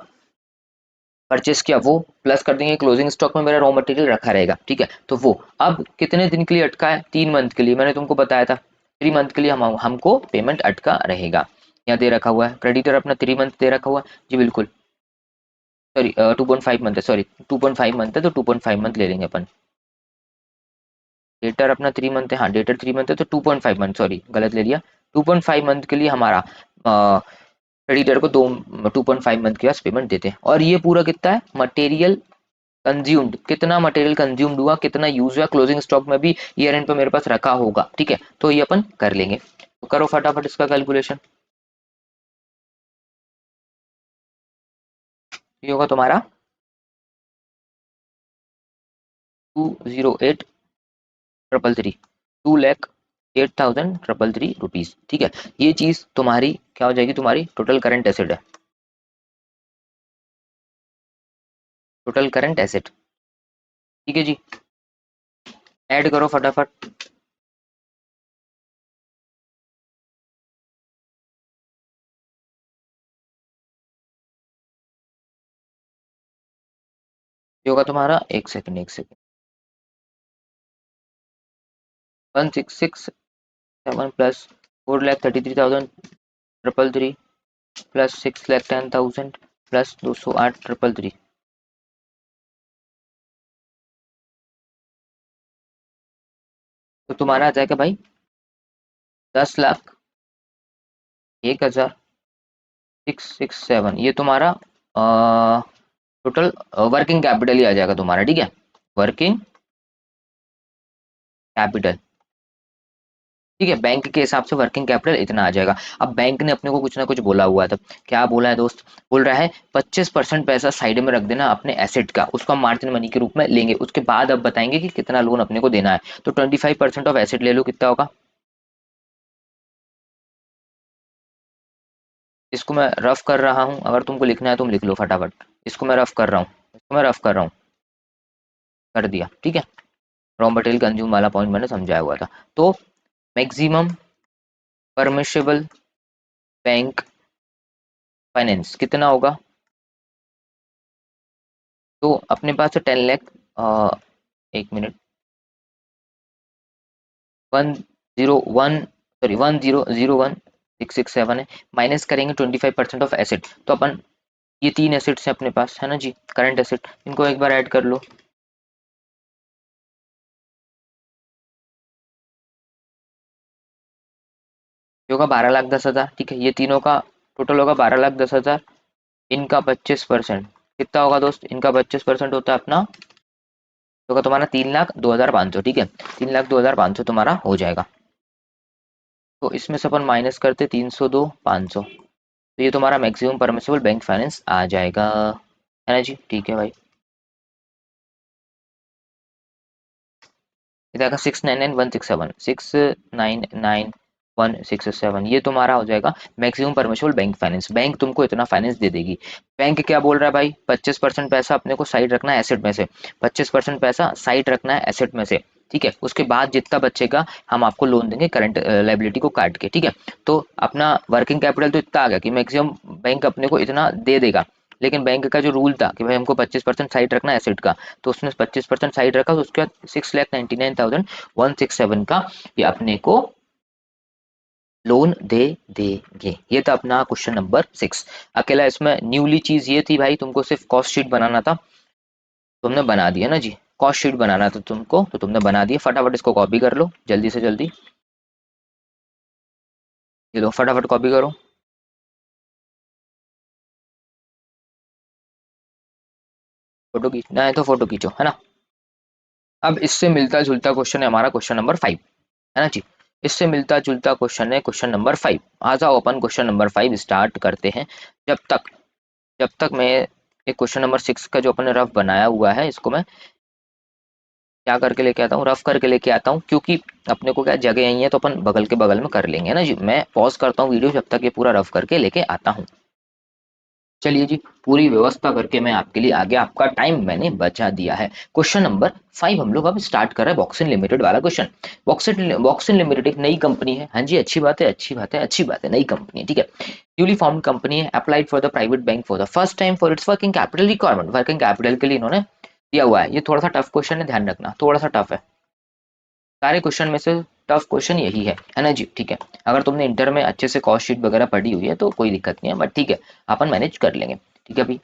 परचेस किया वो, प्लस कर देंगे क्लोजिंग स्टॉक में मेरा रॉ मटेरियल रखा रहेगा, ठीक है। तो वो अब कितने दिन के लिए अटका है, 3 मंथ के लिए, मैंने तुमको बताया था 3 मंथ के लिए हमको पेमेंट अटका रहेगा। यहाँ दे रखा हुआ है क्रेडिटर अपना 3 मंथ दे रखा हुआ है जी बिल्कुल। सॉरी 2.5 मंथ है, सॉरी 2.5 मंथ है, तो 2.5 मंथ ले लेंगे अपन। डेटर अपना 3 मंथ है, हाँ डेटर 3 मंथ है, तो 2.5 मंथ, सॉरी गलत ले लिया। 2.5 मंथ के लिए हमारा क्रेडिटर को 2.5 मंथ के पास पेमेंट देते हैं। और ये पूरा कितना है, मटेरियल कंज्यूम्ड, कितना मटेरियल कंज्यूम्ड हुआ, कितना यूज हुआ, क्लोजिंग स्टॉक में भी ईयर एंड पे मेरे पास रखा होगा, ठीक है। तो ये अपन कर लेंगे, तो करो फटाफट इसका कैलकुलेशन। ये होगा तुम्हारा 208,333, 2,08,333 रुपीज, ठीक है। ये चीज तुम्हारी क्या हो जाएगी, तुम्हारी टोटल करंट एसेट है, टोटल करंट एसेट, ठीक है जी। ऐड करो फटाफट। ये होगा तुम्हारा, एक सेकंड एक सेकंड, 1,667 प्लस 4,33,333 प्लस 6,10,000 प्लस 208,333, तो तुम्हारा आ जाएगा भाई 10,01,667, ये तुम्हारा टोटल वर्किंग कैपिटल ही आ जाएगा तुम्हारा, ठीक है। वर्किंग कैपिटल, ठीक है, बैंक के हिसाब से वर्किंग कैपिटल इतना आ जाएगा। अब बैंक ने अपने को कुछ ना कुछ बोला हुआ था, क्या बोला है दोस्त, बोल रहा है 25% पैसा साइड में रख देना अपने एसेट का, उसको हम मार्जिन मनी के रूप में लेंगे, उसके बाद अब बताएंगे कि कितना लोन अपने को देना है। तो 25% ऑफ एसेट ले लो, कितना होगा। इसको मैं रफ कर रहा हूँ, अगर तुमको लिखना है तुम लिख लो फटाफट। इसको मैं रफ कर रहा हूँ, इसको मैं रफ कर रहा हूँ, कर दिया, ठीक है। रॉ मटेरियल कंज्यूम वाला पॉइंट मैंने समझाया हुआ था। तो मैक्सिमम परमिशेबल बैंक फाइनेंस कितना होगा, तो अपने पास 10 लाख, एक मिनट, 101, सॉरी 1,001,667 है, माइनस करेंगे 25% ऑफ एसेट, तो अपन ये 3 एसेट्स हैं अपने पास, है ना जी, करंट एसेट, इनको एक बार ऐड कर लो। ये होगा 12,10,000, ठीक है, ये तीनों का टोटल होगा 12,10,000। इनका 25%, कितना होगा दोस्त, इनका 25% होता है अपना, तो होगा तुम्हारा 3,02,500, ठीक है। 3,02,500 तुम्हारा हो जाएगा। तो इसमें से अपन माइनस करते 302,500, तो ये तुम्हारा मैक्सिमम परमिसिबल बैंक फाइनेंस आ जाएगा, है ना जी, ठीक है भाई। ये देखा 699,167, ये तुम्हारा हो जाएगा maximum permissible bank finance, bank तुमको इतना फाइनेंस दे देगी। बैंक क्या बोल रहा है भाई, 25% पैसा अपने को साइड रखना है एसेट में से, 25% पैसा साइड रखना है एसेट में से, ठीक है। उसके बाद जितना बचेगा हम आपको लोन देंगे करंट लाइबिलिटी को काट के, ठीक है। तो अपना वर्किंग कैपिटल तो इतना आ गया कि मैक्सिमम बैंक अपने को इतना दे देगा, लेकिन बैंक का जो रूल था कि भाई हमको 25% साइड रखना है एसेट का, तो उसने 25% साइड रखा, तो उसके बाद 6,99,167 का ये अपने को लोन दे देंगे। ये था अपना क्वेश्चन नंबर 6। अकेला इसमें न्यूली चीज ये थी भाई, तुमको सिर्फ कॉस्ट शीट बनाना था, तुमने बना दिया ना जी। कॉस्ट शीट बनाना था तुमको, तो तुमने बना दिया, फटाफट इसको कॉपी कर लो जल्दी से जल्दी। ये लो फटाफट कॉपी करो। फोटो खींचना है तो फोटो खींचो, है ना। अब इससे मिलता जुलता क्वेश्चन है हमारा क्वेश्चन नंबर 5, है ना जी। इससे मिलता जुलता क्वेश्चन है क्वेश्चन नंबर 5। आ जाओ अपन क्वेश्चन नंबर 5 स्टार्ट करते हैं। जब तक जब तक मैं एक क्वेश्चन नंबर 6 का जो अपन ने रफ बनाया हुआ है, इसको मैं क्या करके लेके आता हूँ, रफ करके लेके आता हूँ, क्योंकि अपने को क्या जगह यही है, तो अपन बगल के बगल में कर लेंगे, है ना जी। मैं पॉज करता हूँ वीडियो जब तक ये पूरा रफ करके लेके आता हूँ। चलिए जी, पूरी व्यवस्था करके मैं आपके लिए आ गया, आपका टाइम मैंने बचा दिया है। क्वेश्चन नंबर 5 हम लोग अब स्टार्ट कर रहे हैं, बॉक्सिन लिमिटेड वाला क्वेश्चन। बॉक्सिन लिमिटेड एक नई कंपनी है। हाँ जी, अच्छी बात है, अच्छी बात है, अच्छी बात है, नई कंपनी है, ठीक है। न्यूली फॉर्म्ड कंपनी है, applied for the private bank for the first time for its working capital requirement. Working capital के लिए इन्होंने दिया हुआ है। ये थोड़ा सा टफ क्वेश्चन है, ध्यान रखना, थोड़ा सा टफ है। सारे क्वेश्चन में से टफ क्वेश्चन यही है ना जी, ठीक है। अगर तुमने इंटर में अच्छे से कॉस्ट शीट वगैरह पढ़ी हुई है तो कोई दिक्कत नहीं है, बट ठीक है, अपन मैनेज कर लेंगे, ठीक है भाई।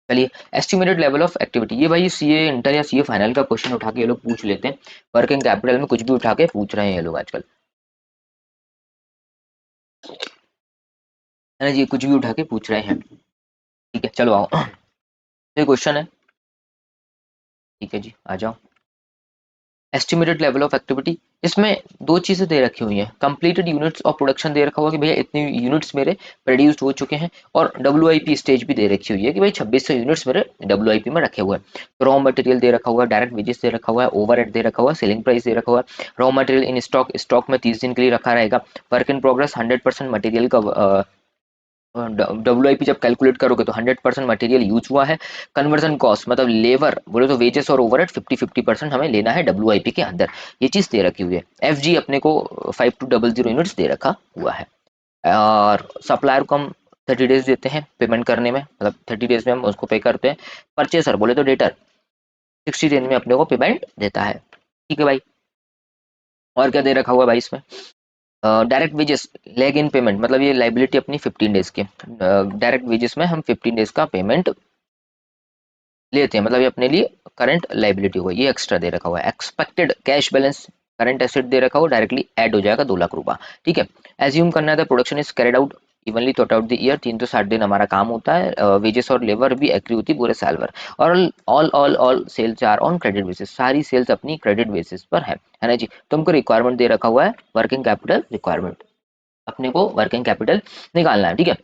चलिए, एस्टिमेटेड लेवल ऑफ एक्टिविटी, ये भाई सीए इंटर या सीए फाइनल का क्वेश्चन उठा के ये लोग पूछ लेते हैं। वर्किंग कैपिटल में कुछ भी उठा के पूछ रहे हैं ये लोग आजकल, है ना जी, कुछ भी उठा के पूछ रहे हैं। ठीक है, चलो आओ। ये क्वेश्चन है, ठीक है जी, आ जाओ। एस्टिमेटेड लेवल ऑफ एक्टिविटी, इसमें दो चीजें दे रखी हुई हैं। कंप्लीटेड यूनिट्स ऑफ प्रोडक्शन दे रखा हुआ कि भैया इतने यूनिट्स मेरे प्रोड्यूस्ड हो चुके हैं, और डब्ल्यूआईपी स्टेज भी दे रखी हुई है कि भाई 2600 यूनिट्स मेरे डब्ल्यूआईपी में रखे हुए हैं। रॉ मटेरियल दे रखा हुआ है, डायरेक्ट वेजेस दे रखा हुआ है, ओवरहेड दे रखा हुआ है, सेलिंग प्राइस दे रखा हुआ है। Raw material in stock, stock में 30 दिन के लिए रखा रहेगा। वर्क इन प्रोग्रेस 100% मटेरियल का, डब्ल्यू जब कैलकुलेट करोगे तो 100% मटेरियल यूज हुआ है। कन्वर्जन कॉस्ट मतलब लेबर बोले तो वेजेस और ओवरहेड 50-50% हमें लेना है डब्ल्यू के अंदर। ये चीज दे रखी हुई है। एफ अपने को 5200 यूनिट्स दे रखा हुआ है। और सप्लायर को हम 30 डेज देते हैं पेमेंट करने में, मतलब 30 डेज में हम उसको पे करते हैं। परचेसर बोले तो डेटर 60 दिन में अपने को पेमेंट देता है, ठीक है भाई। और क्या दे रखा हुआ है भाई इसमें? Direct wages leg in payment, मतलब ये लाइबिलिटी अपनी 15 डेज की। डायरेक्ट वेजेस में हम 15 डेज का पेमेंट लेते हैं, मतलब ये अपने लिए करंट लाइबिलिटी होगा, ये एक्स्ट्रा दे रखा हुआ है। Expected cash balance current asset दे रखा हुआ, डायरेक्टली ऐड हो जाएगा 2 लाख रुपया, ठीक है। एज्यूम करना था production is carried out evenly through out the year, 360 दिन हमारा काम होता है। वेजेस और लेबर भी एग्री होती है पूरे साल भर। और all all all sales are on credit basis, सारी सेल्स अपनी क्रेडिट बेसिस पर है ना जी। तुमको रिक्वायरमेंट दे रखा हुआ है, वर्किंग कैपिटल रिक्वायरमेंट, अपने को वर्किंग कैपिटल निकालना है, ठीक है।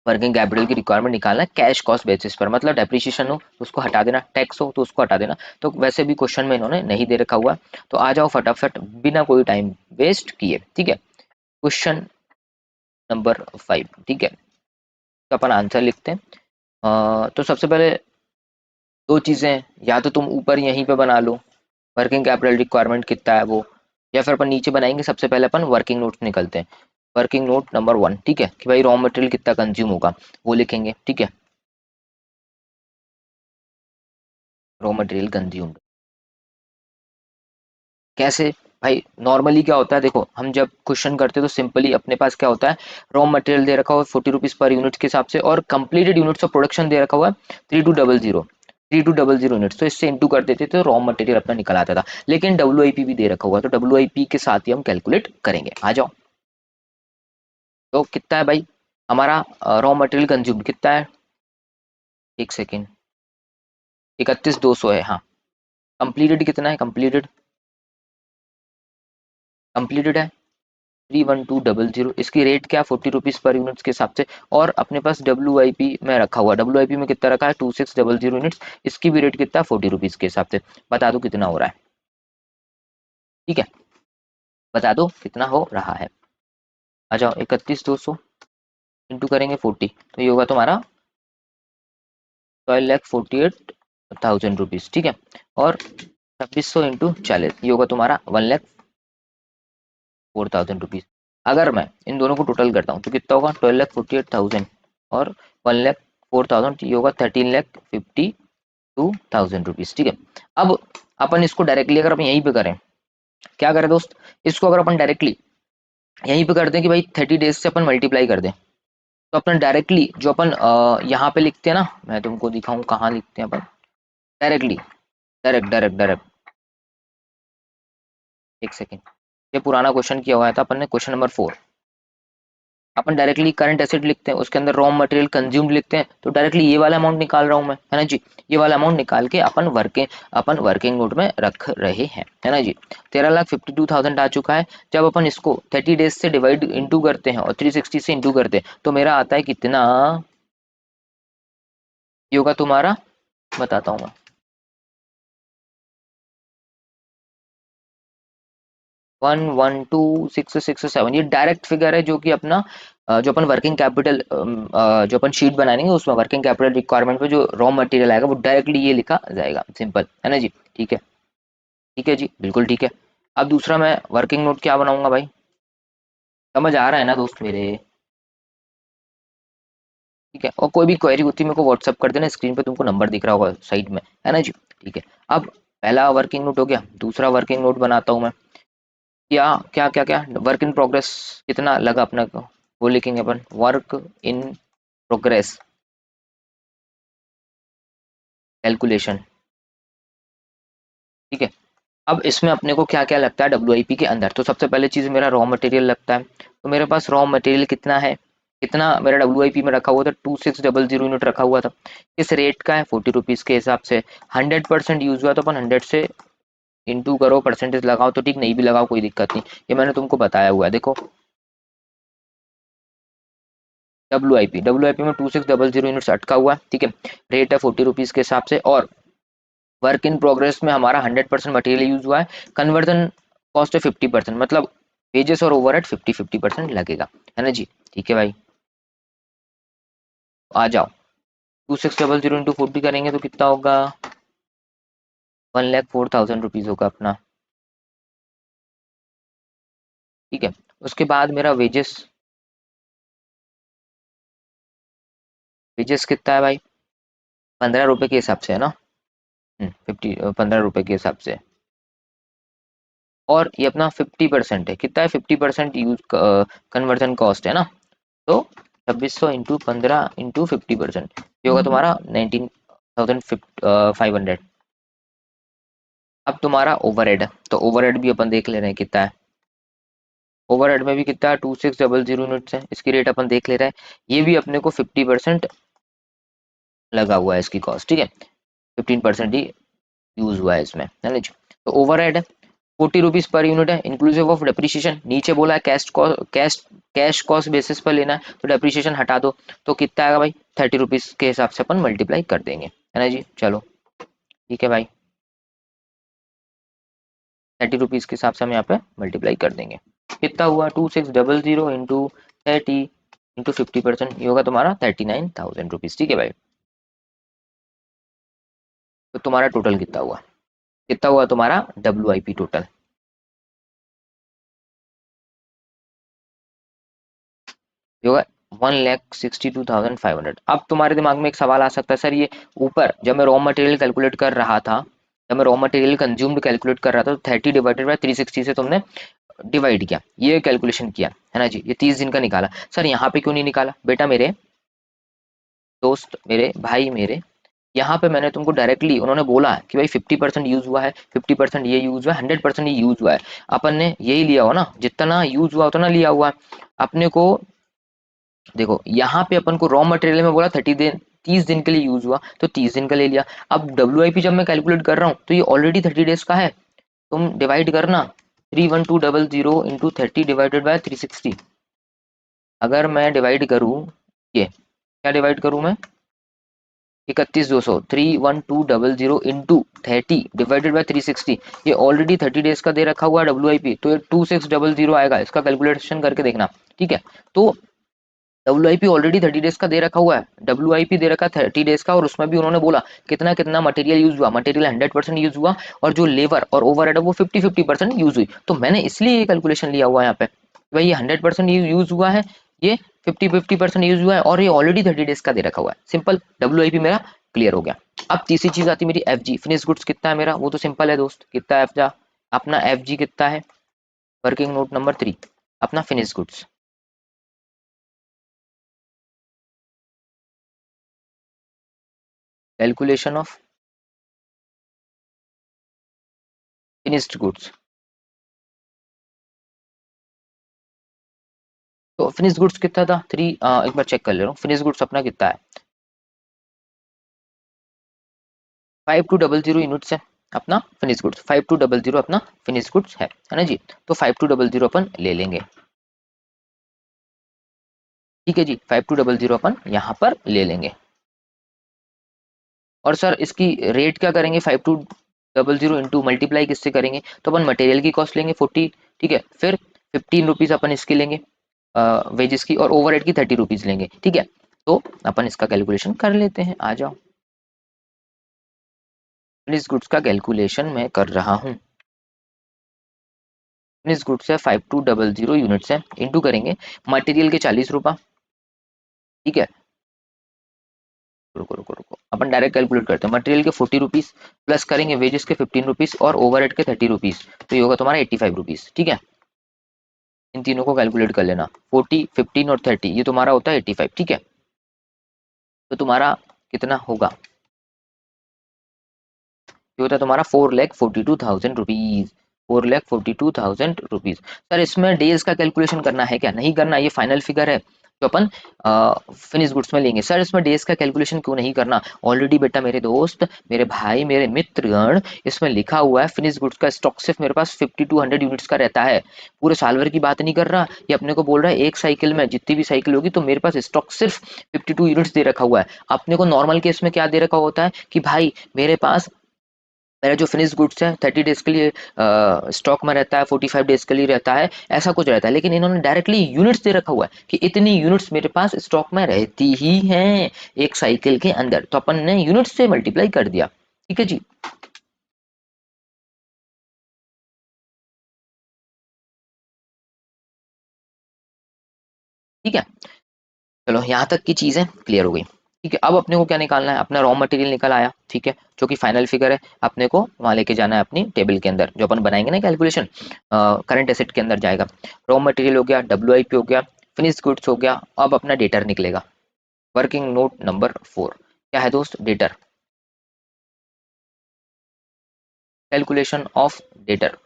वर्किंग कैपिटल की रिक्वायरमेंट निकालना है कैश कॉस्ट बेसिस पर, मतलब डेप्रिसिएशन हो तो उसको हटा देना, टैक्स हो तो उसको हटा देना। तो वैसे भी क्वेश्चन में इन्होंने नहीं दे रखा हुआ। तो आ जाओ फटाफट बिना कोई टाइम वेस्ट किए, ठीक है। क्वेश्चन नंबर 5, ठीक है। तो अपन आंसर लिखते हैं। तो सबसे पहले दो चीजें हैं, या तो तुम ऊपर यहीं पे बना लो वर्किंग कैपिटल रिक्वायरमेंट कितना है वो, या फिर अपन नीचे बनाएंगे। सबसे पहले अपन वर्किंग नोट निकलते हैं। वर्किंग नोट नंबर 1, ठीक है, कि भाई रॉ मटेरियल कितना कंज्यूम होगा वो लिखेंगे, ठीक है। रॉ मटेरियल कंज्यूम कैसे? भाई नॉर्मली क्या होता है, देखो हम जब क्वेश्चन करते हैं तो सिंपली अपने पास क्या होता है, रॉ मटेरियल दे रखा हुआ है 40 रुपीज पर यूनिट के हिसाब से, और कंप्लीटेड यूनिट्स ऑफ प्रोडक्शन दे रखा हुआ है 3200 यूनिट्स। तो इससे इंटू कर देते थे तो रॉ मटेरियल अपना निकल आता था। लेकिन डब्ल्यू भी दे रखा हुआ है, तो डब्ल्यू के साथ ही हम कैलकुलेट करेंगे। आ जाओ, तो कितना है भाई हमारा रॉ मटेरियल कंज्यूम कितना है? एक सेकेंड, 31,200 है, हाँ। कंप्लीटेड कितना है? कंप्लीटेड कंप्लीटेड है 31200। इसकी रेट क्या? 40 रुपीज पर यूनिट्स के हिसाब से। और अपने पास डब्ल्यू में रखा हुआ, डब्ल्यू में कितना रखा है? 2600 यूनिट्स। इसकी भी रेट कितना है? 40 रुपीज के हिसाब से। बता दो कितना हो रहा है, ठीक है, बता दो कितना हो रहा है। आ जाओ, 31,200 इंटू करेंगे 40, तो ये होगा तुम्हारा 12,48,000 रुपीज, ठीक है। और 2600 इंटू 40 ये होगा तुम्हारा 1,04,000 रुपीज। अगर मैं इन दोनों को टोटल करता हूँ तो कितना होगा? 12,48,000 और 1,04,000, ये होगा 13,52,000 रुपीज, ठीक है। अब अपन इसको डायरेक्टली अगर अपन यहीं पे करें, क्या करें दोस्त, इसको अगर अपन डायरेक्टली यहीं पे कर दें कि भाई 30 डेज से अपन मल्टीप्लाई कर दें, तो अपन डायरेक्टली जो अपन यहाँ पे लिखते हैं ना, मैं तुमको दिखाऊं कहाँ लिखते हैं अपन डायरेक्टली, डायरेक्ट डायरेक्ट डायरेक्ट, एक सेकेंड। ये पुराना क्वेश्चन किया हुआ था अपन ने, क्वेश्चन नंबर 4। अपन डायरेक्टली करंट एसेट लिखते हैं, उसके अंदर रॉ मटेरियल कंज्यूम्ड लिखते हैं, तो डायरेक्टली ये वाला अमाउंट निकाल रहा हूँ मैं, है ना जी। ये वाला अमाउंट निकाल के अपन वर्किंग नोट में रख रहे हैं, है ना जी। 13,52,000 आ चुका है। जब अपन इसको 30 डेज से डिवाइड इंटू करते हैं और 360 से इंटू करते हैं तो मेरा आता है कितना? ये होगा तुम्हारा, बताता हूँ मैं, 112,667 ये डायरेक्ट फिगर है जो कि अपना जो अपन वर्किंग कैपिटल जो अपन शीट बनाएंगे उसमें वर्किंग कैपिटल रिक्वायरमेंट में जो रॉ मटेरियल आएगा वो डायरेक्टली ये लिखा जाएगा, सिंपल है ना जी। ठीक है, ठीक है जी, बिल्कुल ठीक है। अब दूसरा मैं वर्किंग नोट क्या बनाऊंगा भाई, समझ आ रहा है ना दोस्त मेरे? ठीक है, और कोई भी क्वेरी होती है मेरे को व्हाट्सअप कर देना, स्क्रीन पे तुमको नंबर दिख रहा होगा साइड में, है ना जी। ठीक है, अब पहला वर्किंग नोट हो गया, दूसरा वर्किंग नोट बनाता हूँ मैं। क्या क्या क्या क्या वर्क इन प्रोग्रेस कितना लगा अपना को, वो लिखेंगे अपन, वर्क इन प्रोग्रेस कैलकुलेशन। ठीक है, अब इसमें अपने को क्या क्या लगता है डब्ल्यू के अंदर, तो सबसे पहले चीज मेरा रॉ मटेरियल लगता है। तो मेरे पास रॉ मटेरियल कितना है, कितना मेरा डब्ल्यू में रखा हुआ था, 2600 यूनिट रखा हुआ था। किस रेट का है, 40 रुपीज के हिसाब से। 100% यूज हुआ तो अपन 100 से इंटू करो, परसेंटेज लगाओ तो ठीक, नहीं भी लगाओ कोई दिक्कत नहीं, ये मैंने तुमको बताया हुआ है देखो। डब्ल्यू आई पी में 2600 यूनिट्स अटका हुआ है, ठीक है। रेट है 40 रुपीज के हिसाब से, और वर्क इन प्रोग्रेस में हमारा 100% मटेरियल यूज हुआ है। कन्वर्जन कॉस्ट है 50%, मतलब वेजेस और ओवरहेड 50-50% लगेगा, है ना जी। ठीक है भाई, आ जाओ। 2600 इंटू 40 करेंगे तो कितना होगा, 1,04,000 रुपीज होगा अपना। ठीक है, उसके बाद मेरा वेजेस, वेजेस कितना है भाई, 15 रुपए के हिसाब से है ना। 15 रुपए के हिसाब से। और ये अपना 50% है, कितना है, 50% यूज कन्वर्जन कॉस्ट है ना। तो 2600 इंटू 15 इंटू 50%, ये होगा तुम्हारा 19,500। अब तुम्हारा ओवरहेड है, तो ओवरहेड भी अपन देख ले रहे हैं कितना है। ओवरहेड में भी कितना है, 2600 यूनिट्स है, इसकी रेट अपन देख ले रहे हैं। ये भी अपने को 50% लगा हुआ है इसकी कॉस्ट, ठीक है। 15% ही यूज हुआ है इसमें, है ना जी। तो ओवरहेड है 40 रुपीज पर यूनिट है, इंक्लूसिव ऑफ डेप्रिसिएशन। नीचे बोला है कैश कॉस्ट बेसिस पर लेना है, तो डेप्रिसिएशन हटा दो। तो कितना आएगा भाई, 30 रुपीज के हिसाब से अपन मल्टीप्लाई कर देंगे, है ना जी। चलो ठीक है भाई, 30 रुपीज के हिसाब से हम यहाँ पे मल्टीप्लाई कर देंगे। कितना हुआ, 2600 इंटू 30 इंटू 50%, ये होगा तुम्हारा 39,000 रुपीज, ठीक है भाई। तो तुम्हारा टोटल कितना हुआ, कितना हुआ तुम्हारा डब्ल्यू टोटल, जो है 1,62,500। अब तुम्हारे दिमाग में एक सवाल आ सकता है, सर ये ऊपर जब मैं रॉ मटेरियल कैलकुलेट कर रहा था, जब मैं रॉ मटेरियल कंज्यूम्ड कैलकुलेट कर रहा था, तो 30 डिवाइडेड बाय 360 से तुमने डिवाइड किया, ये कैलकुलेशन किया है ना जी, ये 30 दिन का निकाला। सर यहाँ पे क्यों नहीं निकाला बेटा, मेरे दोस्त, मेरे भाई, मेरे यहाँ पे मैंने तुमको डायरेक्टली, उन्होंने बोला है कि भाई 50% यूज हुआ है, 50% ये यूज हुआ है, 100% ये यूज हुआ है। अपन ने यही लिया हो ना, जितना यूज हुआ उतना लिया हुआ है अपने को। देखो यहाँ पे अपन को रॉ मटेरियल में बोला 30 दिन, 30 दिन के लिए यूज हुआ, तो 30 दिन का ले लिया। अब डब्ल्यू जब मैं कैलकुलेट कर रहा हूँ तो ये ऑलरेडी 30 डेज का है। तुम डिवाइड करना, 31200 इंटू 30 डिवाइडेड बाय 360। अगर मैं डिवाइड करूँ, ये क्या डिवाइड करूँ मैं, 31,200, 31200 इंटू 30 डिवाइडेड बाय 360, ये ऑलरेडी 30 डेज का दे रखा हुआ है तो ये 2600 आएगा, इसका कैलकुलेशन करके देखना। ठीक है, तो ऑलरेडी 30 डेज का दे रखा हुआ है, दे रखा है 30 डेज का, और उसमें भी उन्होंने बोला कितना कितना मटेरियल यूज हुआ, मटेरियल 100% यूज हुआ, और जो लेबर और ओवरहेड है वो 50-50% यूज हुई। तो मैंने इसलिए ये कैलकुलेशन लिया हुआ है यहाँ पे, भाई ये 100% यूज हुआ है, ये 50-50% यूज हुआ है, और ये ऑलरेडी 30 डेज का दे रखा हुआ है। सिंपल, मेरा क्लियर हो गया। अब तीसरी चीज आती है मेरी एफ जी, फिनिश गुड्स कितना है मेरा, वो तो सिंपल है दोस्त, कितना है एफ जा, अपना एफ जी कितना है, वर्किंग नोट नंबर 3, अपना finish goods, calculation of finished goods. तो फिनिश गुड्स कितना था, 3, एक बार चेक कर ले रहा हूँ, फिनिश गुड्स अपना कितना है, 5200 यूनिट्स है अपना फिनिश गुड्स, 5200 अपना फिनिश गुड्स है ना जी। तो 5200 अपन ले लेंगे, ठीक है जी, 5200 अपन यहाँ पर ले लेंगे। और सर इसकी रेट क्या करेंगे, 00 इंटू मल्टीप्लाई किससे करेंगे, तो अपन मटेरियल की कॉस्ट लेंगे 40, ठीक है, फिर 15 रुपीज अपन इसके लेंगे वेजेस की, और ओवरहेड की 30 रुपीज लेंगे, ठीक है। तो अपन इसका कैलकुलेशन कर लेते हैं, आ जाओ। फिनिश गुड्स का कैलकुलेशन मैं कर रहा हूँ। फिनिश गुड्स है 5200 यूनिट्स है, इंटू करेंगे मटेरियल के 40 रुपये, ठीक है। रुको रुको रुको, अपन डायरेक्ट कैलकुलेट करते हैं। मटेरियल के 40 रुपीज प्लस करेंगे वेजेस के 15 रुपीज और ओवरहेड के 30 रुपीज, तो ये होगा तुम्हारा 85 रुपीज, ठीक है। इन तीनों को कैलकुलेट कर लेना, 40, 15 और 30, ये तुम्हारा होता है 85, ठीक है। तो तुम्हारा कितना होगा, ये होता है तुम्हारा 4,42,000 रुपीज, 4,42,000 रुपीज। सर इसमें डेज का कैलकुलेशन करना है क्या, नहीं करना, ये फाइनल फिगर है जो अपन फिनिश गुड्स में लेंगे। सर इसमें डेज का कैलकुलेशन क्यों नहीं करना, ऑलरेडी बेटा मेरे दोस्त, मेरे भाई, मेरे मित्रगण, इसमें लिखा हुआ है फिनिश गुड्स का स्टॉक सिर्फ मेरे पास 5200 यूनिट्स का रहता है। पूरे साल भर की बात नहीं कर रहा, ये अपने को बोल रहा है एक साइकिल में जितनी भी साइकिल होगी तो मेरे पास स्टॉक सिर्फ 52 यूनिट्स दे रखा हुआ है। अपने को नॉर्मल केस में क्या दे रखा होता है कि भाई मेरे पास, मेरा जो फिनिश गुड्स है 30 डेज के लिए स्टॉक में रहता है, 45 डेज के लिए रहता है, ऐसा कुछ रहता है। लेकिन इन्होंने डायरेक्टली यूनिट्स दे रखा हुआ है कि इतनी यूनिट्स मेरे पास स्टॉक में रहती ही हैं एक साइकिल के अंदर, तो अपन ने यूनिट्स से मल्टीप्लाई कर दिया, ठीक है जी। ठीक है, चलो यहाँ तक की चीजें क्लियर हो गई। ठीक है, अब अपने को क्या निकालना है, अपना रॉ मटेरियल निकल आया, ठीक है, जो कि फाइनल फिगर है। अपने को वहां लेके जाना है अपनी टेबल के अंदर, जो अपन बनाएंगे ना कैलकुलेशन, करंट एसेट के अंदर जाएगा। रॉ मटेरियल हो गया, WIP हो गया, फिनिश गुड्स हो गया, अब अपना डेटर निकलेगा। वर्किंग नोट नंबर 4 क्या है दोस्त, डेटर, कैलकुलेशन ऑफ डेटर।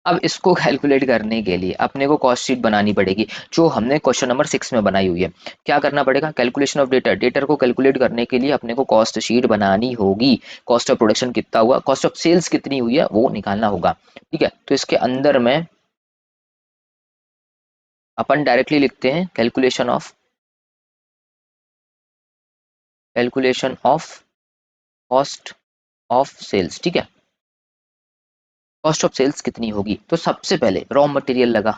अब इसको कैलकुलेट करने के लिए अपने को कॉस्ट शीट बनानी पड़ेगी, जो हमने क्वेश्चन नंबर 6 में बनाई हुई है। क्या करना पड़ेगा, कैलकुलेशन ऑफ डेटर, डेटर को कैलकुलेट करने के लिए अपने को कॉस्ट शीट बनानी होगी। कॉस्ट ऑफ प्रोडक्शन कितना हुआ, कॉस्ट ऑफ सेल्स कितनी हुई है, वो निकालना होगा, ठीक है। तो इसके अंदर में अपन डायरेक्टली लिखते हैं calculation of cost of sales, ठीक है। कॉस्ट ऑफ सेल्स कितनी होगी, तो सबसे पहले रॉ मटेरियल लगा,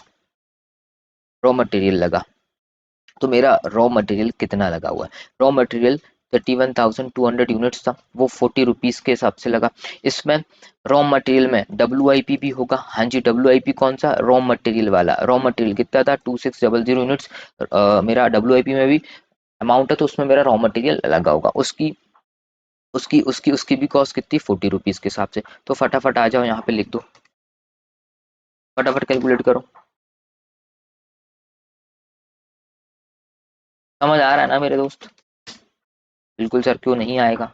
तो मेरा रॉ मटेरियल कितना लगा हुआ है, रॉ मटेरियल 31,200 यूनिट्स था, वो 40 रुपीज के हिसाब से लगा। इसमें रॉ मटेरियल में WIP भी होगा, हाँ जी, WIP कौन सा, रॉ मटेरियल वाला, रॉ मटेरियल कितना था 2600 यूनिट्स, मेरा WIP में भी अमाउंट है, तो उसमें मेरा रॉ मटेरियल लगा होगा, उसकी उसकी उसकी उसकी भी कॉस्ट कितनी 40 रुपीज के हिसाब से। तो फटाफट आ जाओ यहाँ पे लिख दो, फटाफट कैलकुलेट करो। समझ आ रहा है ना मेरे दोस्त, बिल्कुल सर, क्यों नहीं आएगा,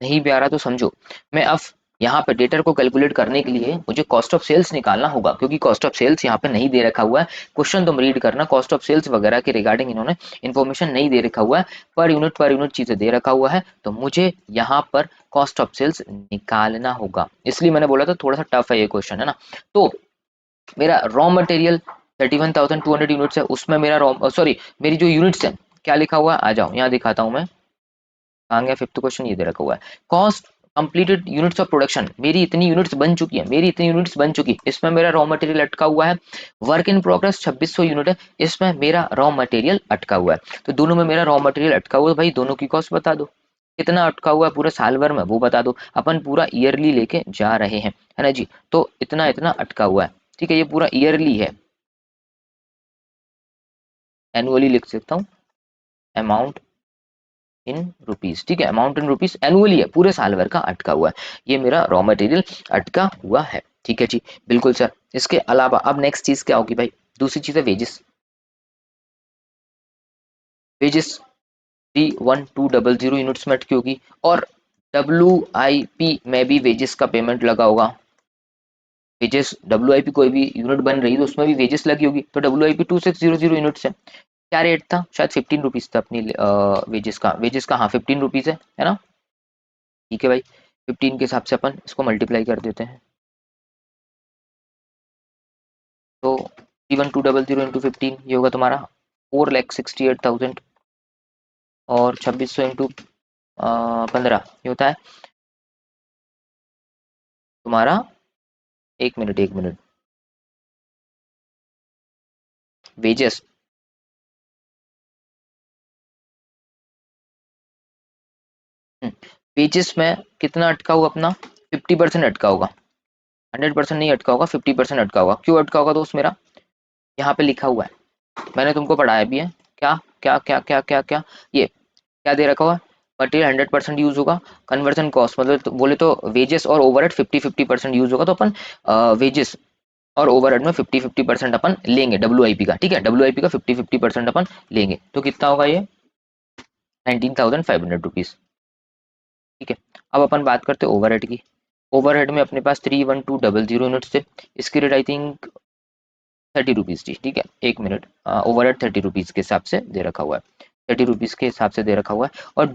नहीं भी आ रहा तो समझो। मैं अब यहाँ पे डेटर को कैलकुलेट करने के लिए मुझे कॉस्ट ऑफ सेल्स निकालना होगा, क्योंकि कॉस्ट ऑफ सेल्स यहाँ पे नहीं दे रखा हुआ है। क्वेश्चन तुम रीड करना, कॉस्ट ऑफ सेल्स वगैरह के रिगार्डिंग इन्होंने इन्फॉर्मेशन नहीं दे रखा हुआ है, पर यूनिट चीजें दे रखा हुआ है। तो मुझे यहाँ पर कॉस्ट ऑफ सेल्स निकालना होगा, इसलिए मैंने बोला था थोड़ा सा टफ है ये क्वेश्चन, है ना। तो मेरा रॉ मटेरियल 31,200 यूनिट्स है, उसमें मेरा रॉ सॉरी मेरी जो यूनिट्स है क्या लिखा हुआ है, आ जाओ यहाँ दिखाता हूँ मैं, आ गया फिफ्थ क्वेश्चन, ये दे रखा हुआ है cost completed units of production, मेरी इतनी यूनिट्स बन चुकी है, मेरी इतनी यूनिट्स बन चुकी, इसमें मेरा रॉ मटेरियल अटका हुआ है। वर्क इन प्रोग्रेस 2600 यूनिट है, इसमें मेरा रॉ मटेरियल अटका हुआ है। तो दोनों में मेरा रॉ मटेरियल अटका हुआ है, भाई दोनों की कॉस्ट बता दो, कितना अटका हुआ है पूरा साल भर में वो बता दो। अपन पूरा ईयरली लेके जा रहे हैं, है ना जी। तो इतना इतना अटका हुआ है, ठीक है, ये पूरा ईयरली है, एनुअली लिख सकता हूँ, अमाउंट इन रुपीज, ठीक है, अमाउंट इन रुपीज एनुअली है, पूरे साल भर का अटका हुआ है, ये मेरा रॉ मटेरियल अटका हुआ है, ठीक है जी। बिल्कुल सर, इसके अलावा अब नेक्स्ट चीज क्या होगी भाई, दूसरी चीज है वेजेस। वेजेस 31200 यूनिट्स में अटकी होगी, और WIP में भी वेजेस का पेमेंट लगा होगा। वेजेस WIP कोई भी यूनिट बन रही है तो उसमें भी वेजेस लगी होगी, तो WIP 2600 यूनिट्स है। क्या रेट था, शायद 15 रुपीज था अपनी वेजेस का हाँ 15 रुपीज है ना। ठीक है भाई, 15 के हिसाब से अपन इसको मल्टीप्लाई कर देते हैं, तो 31200 इंटू 15 ये होगा तुम्हारा 4,68,000, और 2600 इंटू 15 ये होता है तुम्हारा। एक मिनट एक मिनट। वेजेस, वेजेस में कितना अटका हुआ अपना? 50% अटका होगा। 100% नहीं अटका होगा, 50% अटका होगा। क्यों अटका होगा दोस्त मेरा? यहाँ पे लिखा हुआ है, मैंने तुमको पढ़ाया भी है। क्या क्या क्या क्या क्या क्या? ये क्या दे रखा हुआ? मटेरियल 100% यूज होगा। कन्वर्जन कॉस्ट मतलब तो बोले तो वेजेस और ओवरहेड 50-50% यूज होगा, तो अपन वेजेस और ओवरहेड में 50-50% अपन लेंगे डब्ल्यू का। ठीक है, डब्ल्यू का 50-50% अपन लेंगे, तो कितना होगा ये? 19,500 रुपीज। ठीक है, अब अपन बात करते हैं ओवरहेड की। ओवरहेड में अपने पास 31200 यूनिट्स थे। इसकी रेट आई थिंक 30 रुपीज थी। ठीक है, एक मिनट। ओवरहेड 30 रुपीज के हिसाब से दे रखा हुआ है। 30 रुपीज के हिसाब से दे रखा हुआ है। और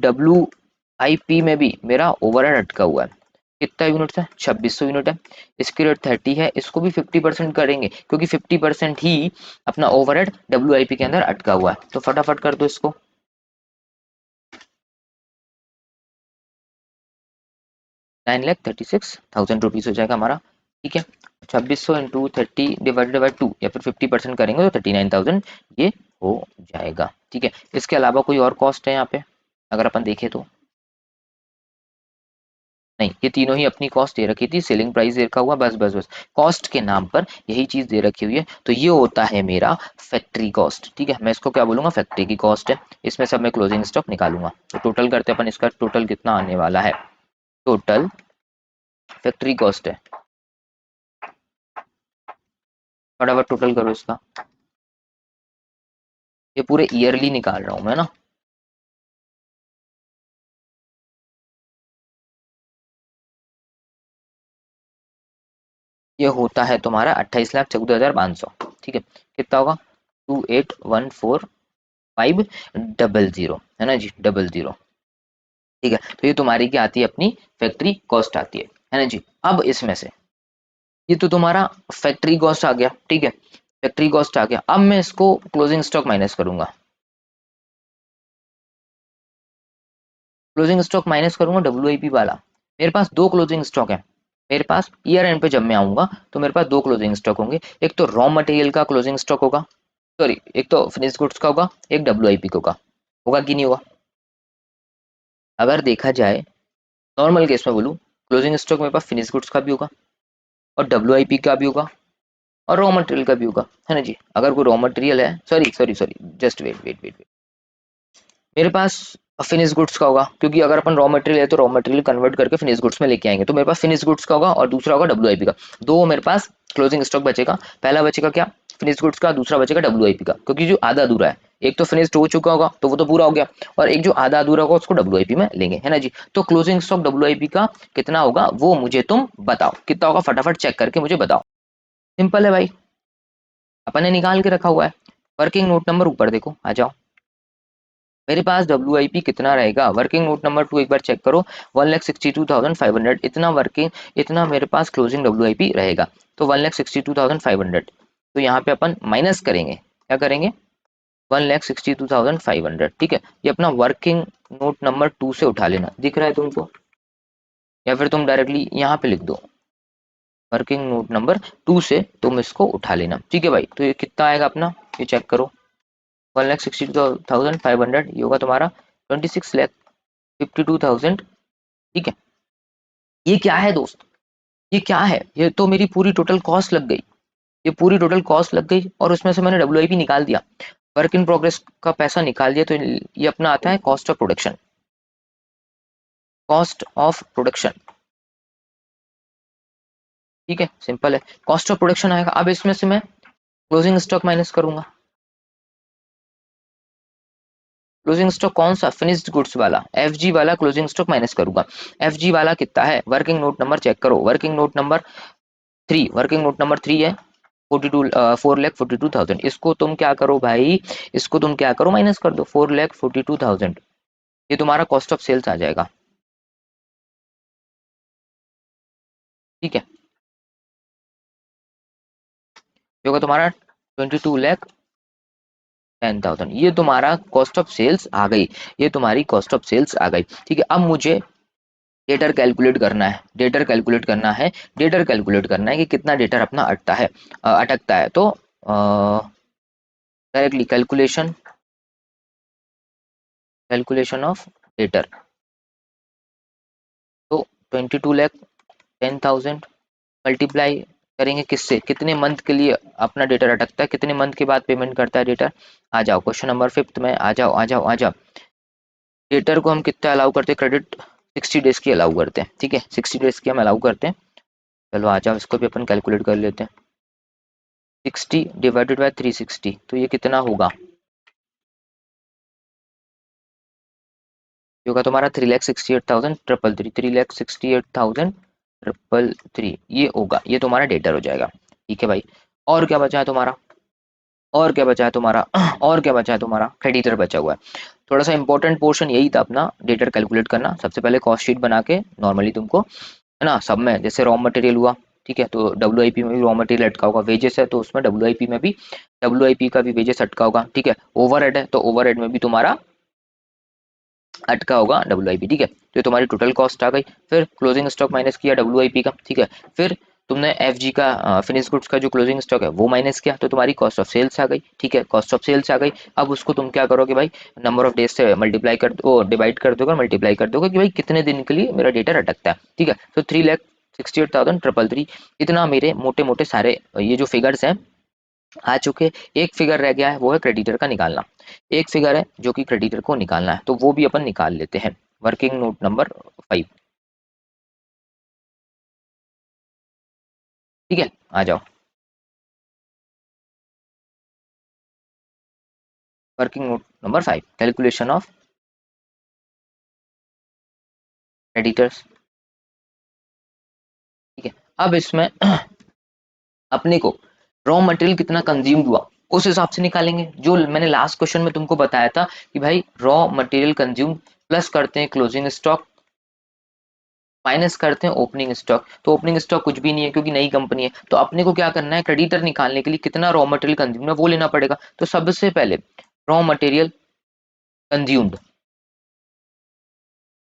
में भी मेरा ओवरहेड अटका हुआ है। कितना यूनिट है? 2600 यूनिट है। इसकी रेट 30 है, इसको भी 50% करेंगे क्योंकि 50% ही अपना ओवरहेड के अंदर अटका हुआ है। तो फटाफट कर दो इसको। 9,36,000 रुपीज हो जाएगा हमारा। ठीक है, 2600 × 30 डिवाइडेड बाई 2 या फिर 50% करेंगे तो 39,000 ये हो जाएगा। ठीक है, इसके अलावा कोई और कॉस्ट है यहाँ पे अगर अपन देखें तो? नहीं, ये तीनों ही अपनी कॉस्ट दे रखी थी। सेलिंग प्राइस दे रखा हुआ, बस बस बस। कॉस्ट के नाम पर यही चीज दे रखी हुई है, तो ये होता है मेरा फैक्ट्री कॉस्ट। ठीक है, मैं इसको क्या बोलूंगा? फैक्ट्री की कॉस्ट है। इसमें सब मैं क्लोजिंग स्टॉक निकालूंगा, तो टोटल करते हैं अपन। इसका टोटल कितना आने वाला है? टोटल फैक्ट्री कॉस्ट है, फटाफट टोटल करो इसका। ये पूरे ईयरली निकाल रहा हूँ मैं ना। ये होता है तुम्हारा 28,14,500। ठीक है, कितना होगा? 28,14,500 है ना जी, 00। ठीक है, तो ये तुम्हारी क्या आती है? अपनी फैक्ट्री कॉस्ट आती है ना जी। अब इसमें से ये तो तुम्हारा फैक्ट्री कॉस्ट आ गया। ठीक है, फैक्ट्री कॉस्ट आ गया। अब मैं इसको क्लोजिंग स्टॉक माइनस करूंगा। क्लोजिंग स्टॉक माइनस करूंगा डब्ल्यू वाला। मेरे पास दो क्लोजिंग स्टॉक है। मेरे पास ईयर एंड पे जब मैं आऊंगा तो मेरे पास दो क्लोजिंग स्टॉक होंगे। एक तो रॉ मटेरियल का क्लोजिंग स्टॉक होगा, सॉरी, एक तो फिनिश गुड्स का होगा, एक डब्ल्यू का होगा कि नहीं होगा? अगर देखा जाए, नॉर्मल केस में बोलूँ, क्लोजिंग स्टॉक मेरे पास फिनिश गुड्स का भी होगा और डब्ल्यू का भी होगा और रॉ मटेरियल का भी होगा, है ना जी। अगर कोई रॉ मटेरियल है, sorry sorry sorry, just wait wait wait, मेरे पास फिनिश गुड्स का होगा, क्योंकि अगर अपन रॉ मटेरियल है तो रॉ मटेरियल कन्वर्ट करके फिनिश गुड्स में लेके आएंगे, तो मेरे पास फिनिश गुड्स का होगा और दूसरा होगा डब्ल्यू का। दो मेरे पास क्लोजिंग स्टॉक बचेगा। पहला बचेगा क्या? फिनिश गुड्स का। दूसरा बचेगा डब्ल्यू का, क्योंकि जो आधा अधूरा है, एक तो फिनिश्ड हो चुका होगा तो वो तो पूरा हो गया, और एक जो आधा अधूरा होगा उसको डब्ल्यू में लेंगे, है ना जी। तो क्लोजिंग स्टॉक डब्ल्यू का कितना होगा वो मुझे तुम बताओ, कितना होगा फटाफट चेक करके मुझे बताओ। सिंपल है भाई, अपन ने निकाल के रखा हुआ है। वर्किंग नोट नंबर ऊपर देखो, आ जाओ। मेरे पास डब्ल्यू कितना रहेगा? वर्किंग नोट नंबर 2 एक बार चेक करो। 1,62,500 इतना वर्किंग, इतना मेरे पास क्लोजिंग डब्ल्यू रहेगा। तो 1,62,500, तो यहाँ पे अपन माइनस करेंगे। क्या करेंगे? 1,62,500। ठीक है, ये अपना वर्किंग नोट नंबर 2 से उठा लेना, दिख रहा है तुमको? या फिर तुम डायरेक्टली यहाँ पे लिख दो, वर्किंग नोट नंबर 2 से तुम इसको उठा लेना। ठीक है भाई, तो ये कितना आएगा अपना, ये चेक करो। 1,62,500, ये होगा तुम्हारा 26,52,000। ठीक है, ये क्या है दोस्त? ये क्या है? ये तो मेरी पूरी टोटल कॉस्ट लग गई। ये पूरी टोटल कॉस्ट लग गई और उसमें से मैंने डब्ल्यू निकाल दिया, वर्क इन प्रोग्रेस का पैसा निकाल दिया, तो ये अपना आता है cost of production. Cost of production, ठीक है, सिंपल है। कॉस्ट ऑफ प्रोडक्शन आएगा। अब इसमें से मैं क्लोजिंग स्टॉक माइनस करूंगा। क्लोजिंग स्टॉक कौन सा? फिनिश्ड गुड्स वाला, वाला क्लोजिंग स्टॉक माइनस करूंगा। वाला कितना है? वर्किंग नोट नंबर चेक करो, working note number 3, working note number 3 है 42, 4,42,000। इसको तुम क्या करो भाई, इसको तुम क्या करो, माइनस कर दो 4,42,000। ये तुम्हारा कॉस्ट ऑफ सेल्स आ जाएगा। ठीक है, ये होगा तुम्हारा 22,42,000। 10,000, ये तुम्हारा कॉस्ट ऑफ सेल्स आ गई, ये तुम्हारी कॉस्ट ऑफ सेल्स आ गई। ठीक है, अब मुझे डेटर कैलकुलेट करना है, डेटर कैलकुलेट करना है, डेटर कैलकुलेट करना है कि कितना डेटर अपना अटता है, अटकता है। तो directly calculation, calculation of debtor. तो 22 लाख 10,000 मल्टीप्लाई करेंगे किससे, कितने मंथ के लिए अपना डेटर अटकता है, कितने मंथ के बाद पेमेंट करता है डेटर। आ जाओ क्वेश्चन नंबर 5 में, आ जाओ आ जाओ आ जाओ। डेटर को हम कितना अलाउ करते हैं, क्रेडिट 60 डेज की अलाउ करते हैं। ठीक है, 60 डेज की हम अलाउ करते हैं। चलो आ जाओ, इसको भी अपन कैलकुलेट कर लेते हैं। 60 डिवाइडेड बाय 360, तो ये कितना होगा, ये होगा तुम्हारा 3,68,000 ट्रिपल थ्री, 3,68,000 ट्रिपल थ्री, ये होगा, ये तुम्हारा डेटर हो जाएगा। ठीक है भाई, और क्या बचा है तुम्हारा, और क्या बचा है तुम्हारा और क्या बचा है तुम्हारा, क्रेडिटर बचा हुआ है। थोड़ा सा इंपॉर्टेंट पोर्शन यही था अपना, डेटर कैलकुलेट करना। सबसे पहले कॉस्ट शीट बना के नॉर्मली तुमको, है ना, सब में जैसे रॉ मटेरियल हुआ, ठीक है, तो डब्ल्यू में भी रॉ मटेरियल अटका होगा, वेजेस है तो उसमें डब्ल्यू में भी, डब्ल्यू का भी वेजेस अटका होगा। ठीक है, ओवरहेड है तो ओवरहेड में भी तुम्हारा अटका होगा डब्ल्यू, ठीक है। तो ये तुम्हारी टोटल कॉस्ट आ गई। फिर क्लोजिंग स्टॉक माइनस किया डब्ल्यू का, ठीक है। फिर तुमने एफ का फिनिश गुड्स का जो क्लोजिंग स्टॉक है वो माइनस किया, तो तुम्हारी कॉस्ट ऑफ सेल्स आ गई। ठीक है, कॉस्ट ऑफ सेल्स आ गई। अब उसको तुम क्या करोगे भाई, नंबर ऑफ डेज से मल्टीप्लाई कर दो, डिवाइड कर दोगे, मल्टीप्लाई कर दोगे कि भाई कितने दिन के लिए मेरा डेटा अटकता है। ठीक है, तो 3,68,333, इतना मेरे मोटे मोटे सारे ये जो फिगर्स हैं आ चुके। एक फिगर रह गया है, वो है क्रेडिटर का निकालना। एक फिगर है जो कि क्रेडिटर को निकालना है, तो वो भी अपन निकाल लेते हैं। Working note number 5। ठीक है, आ जाओ। Working note number 5, calculation of creditors. ठीक है, अब इसमें अपने को रॉ मटेरियल कितना कंज्यूम्ड हुआ उस हिसाब से निकालेंगे, जो मैंने लास्ट क्वेश्चन में तुमको बताया था कि भाई रॉ मटेरियल कंज्यूम प्लस करते हैं क्लोजिंग स्टॉक, माइनस करते हैं ओपनिंग स्टॉक। तो ओपनिंग स्टॉक कुछ भी नहीं है क्योंकि नई कंपनी है। तो अपने को क्या करना है, क्रेडिटर निकालने के लिए कितना रॉ मटेरियल कंज्यूम है वो लेना पड़ेगा। तो सबसे पहले रॉ मटेरियल कंज्यूम्ड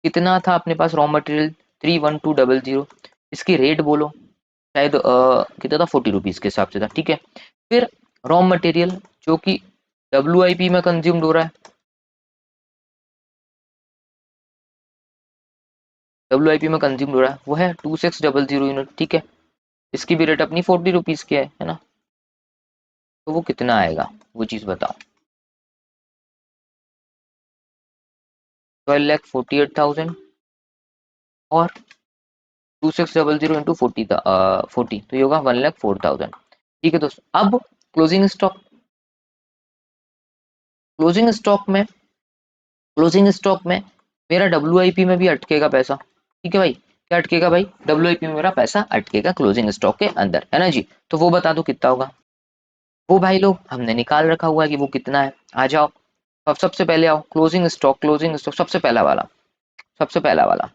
कितना था अपने पास, रॉ मटेरियल 31200, इसकी रेट बोलो, शायद कितना था, 40 रुपीज के हिसाब से था। ठीक है, फिर रॉ मटेरियल जो कि डब्ल्यू में कंज्यूम्ड हो रहा है, डब्ल्यू में कंज्यूम्ड हो रहा है वो है 2600 यूनिट। ठीक है, इसकी भी रेट अपनी 40 रुपीज की है ना। तो वो कितना आएगा, वो चीज बताओ। 12,48,000 और 2600 इंटू 40 था, 40, तो ये होगा 1,04,000। ठीक है दोस्तों, अब क्लोजिंग स्टॉक, क्लोजिंग स्टॉक में, क्लोजिंग स्टॉक में मेरा डब्ल्यू में भी अटकेगा पैसा। ठीक है भाई, क्या अटकेगा भाई, डब्ल्यू में मेरा पैसा अटकेगा क्लोजिंग स्टॉक के अंदर, है ना जी। तो वो बता दो कितना होगा, वो भाई लोग हमने निकाल रखा हुआ है कि वो कितना है। आ जाओ, अब सबसे पहले आओ क्लोजिंग स्टॉक, क्लोजिंग स्टॉक सबसे पहला वाला, सबसे पहला वाला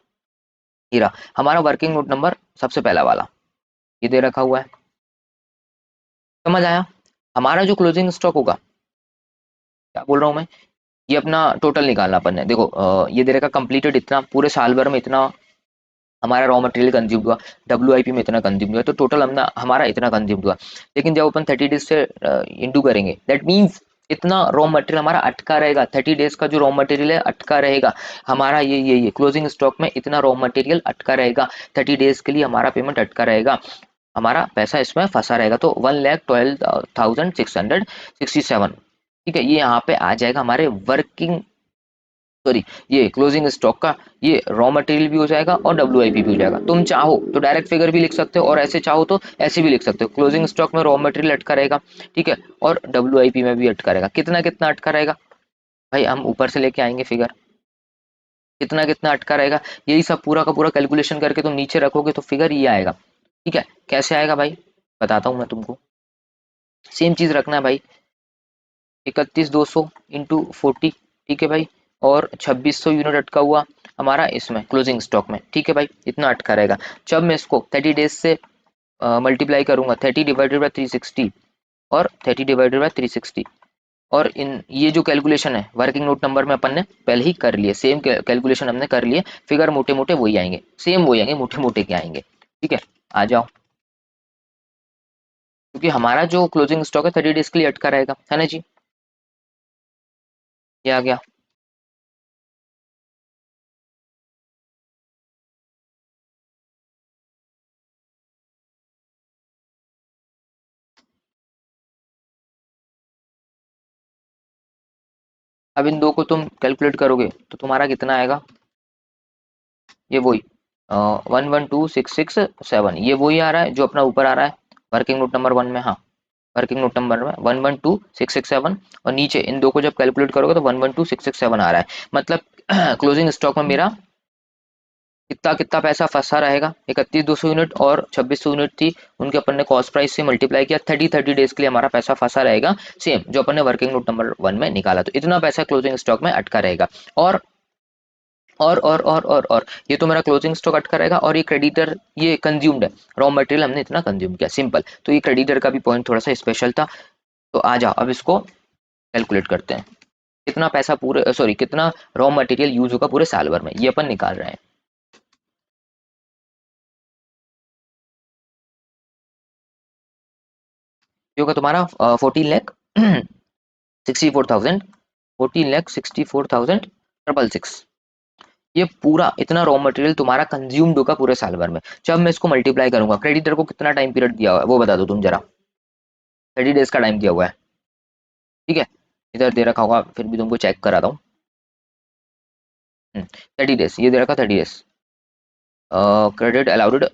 हीरा, हमारा वर्किंग नोट नंबर सबसे पहला वाला ये दे रखा हुआ है। समझ आया, हमारा जो क्लोजिंग स्टॉक होगा, क्या बोल रहा हूँ मैं, ये अपना टोटल निकालना अपन ने। देखो ये दे रखा कंप्लीटेड इतना, पूरे साल भर में इतना हमारा रॉ मटेरियल कंज्यूम हुआ, डब्ल्यू में इतना कंज्यूम हुआ, तो टोटल हमने हमारा इतना कंज्यूम हुआ। लेकिन जब अपन 30 डेज से इंटू करेंगे, दैट मीन्स इतना रॉ मटेरियल हमारा अटका रहेगा, 30 डेज का जो रॉ मटेरियल है अटका रहेगा हमारा, ये क्लोजिंग स्टॉक में इतना रॉ मटेरियल अटका रहेगा, 30 डेज के लिए हमारा पेमेंट अटका रहेगा, हमारा पैसा इसमें फंसा रहेगा। तो 1,12,667, ठीक है, ये यहाँ पे आ जाएगा हमारे वर्किंग, सॉरी, ये क्लोजिंग स्टॉक का, ये रॉ मटेरियल भी हो जाएगा और डब्ल्यू भी हो जाएगा। तुम चाहो तो डायरेक्ट फिगर भी लिख सकते हो और ऐसे चाहो तो ऐसे भी लिख सकते हो। क्लोजिंग स्टॉक में रॉ मटेरियल अटका रहेगा, ठीक है, और डब्ल्यू में भी अटका रहेगा। कितना कितना अटका रहेगा भाई, हम ऊपर से लेके आएंगे फिगर, कितना कितना अटका रहेगा, यही सब पूरा का पूरा कैलकुलेशन करके तुम नीचे रखोगे तो फिगर ये आएगा। ठीक है, कैसे आएगा भाई, बताता हूँ मैं तुमको। सेम चीज रखना है भाई, 31,200 इंटू 40, ठीक है भाई, और 2600 यूनिट अटका हुआ हमारा इसमें क्लोजिंग स्टॉक में। ठीक है भाई, इतना अटका रहेगा। जब मैं इसको 30 डेज से मल्टीप्लाई करूंगा, 30 डिवाइडेड बाई 360 और 30 डिवाइडेड बाई 360 और इन ये जो कैलकुलेशन है वर्किंग नोट नंबर में अपन ने पहले ही कर लिए, सेम कैलकुलेशन हमने कर लिए, फिगर मोटे मोटे वही आएंगे, सेम वही आएंगे, मोटे मोटे क्या आएंगे। ठीक है, आ जाओ। क्योंकि हमारा जो क्लोजिंग स्टॉक है 30 डेज के लिए अटका रहेगा, है ना जी। ये आ गया। अब इन दो को तुम कैलकुलेट करोगे तो तुम्हारा कितना आएगा, ये वही 112,667, ये वही आ रहा है जो अपना ऊपर आ रहा है वर्किंग नोट नंबर 1 में। हाँ, वर्किंग नोट नंबर में 112,667, और नीचे इन दो को जब कैलकुलेट करोगे तो 112,667 आ रहा है। मतलब क्लोजिंग स्टॉक में मेरा कितना कितना पैसा फंसा रहेगा, 31,200 यूनिट और 2600 यूनिट थी, उनके अपन ने कॉस्ट प्राइस से मल्टीप्लाई किया, 30 डेज के लिए हमारा पैसा फंसा रहेगा, सेम जो अपन ने वर्किंग नोट नंबर 1 में निकाला, तो इतना पैसा क्लोजिंग स्टॉक में अटका रहेगा। और और ये तो मेरा क्लोजिंग स्टॉक अटका रहेगा, और ये क्रेडिटर ये कंज्यूम्ड है, रॉ मटेरियल हमने इतना कंज्यूम किया, सिंपल। तो ये क्रेडिटर का भी पॉइंट थोड़ा सा स्पेशल था। तो आ जाओ अब इसको कैलकुलेट करते हैं, कितना पैसा पूरे सॉरी कितना रॉ मटेरियल यूज होगा पूरे साल भर में, ये अपन निकाल रहे हैं। ये होगा तुम्हारा 14,64,000, 14,64,666। ये पूरा इतना रॉ मटेरियल तुम्हारा कंज्यूम्ड होगा पूरे साल भर में। जब मैं इसको मल्टीप्लाई करूंगा, क्रेडिटर को कितना टाइम पीरियड दिया हुआ है वो बता दो तुम जरा। 30 डेज का टाइम दिया हुआ है, ठीक है। इधर दे रखा होगा, फिर भी तुमको चेक कराता हूँ। 30 डेज ये दे रखा, 30 days credit allowed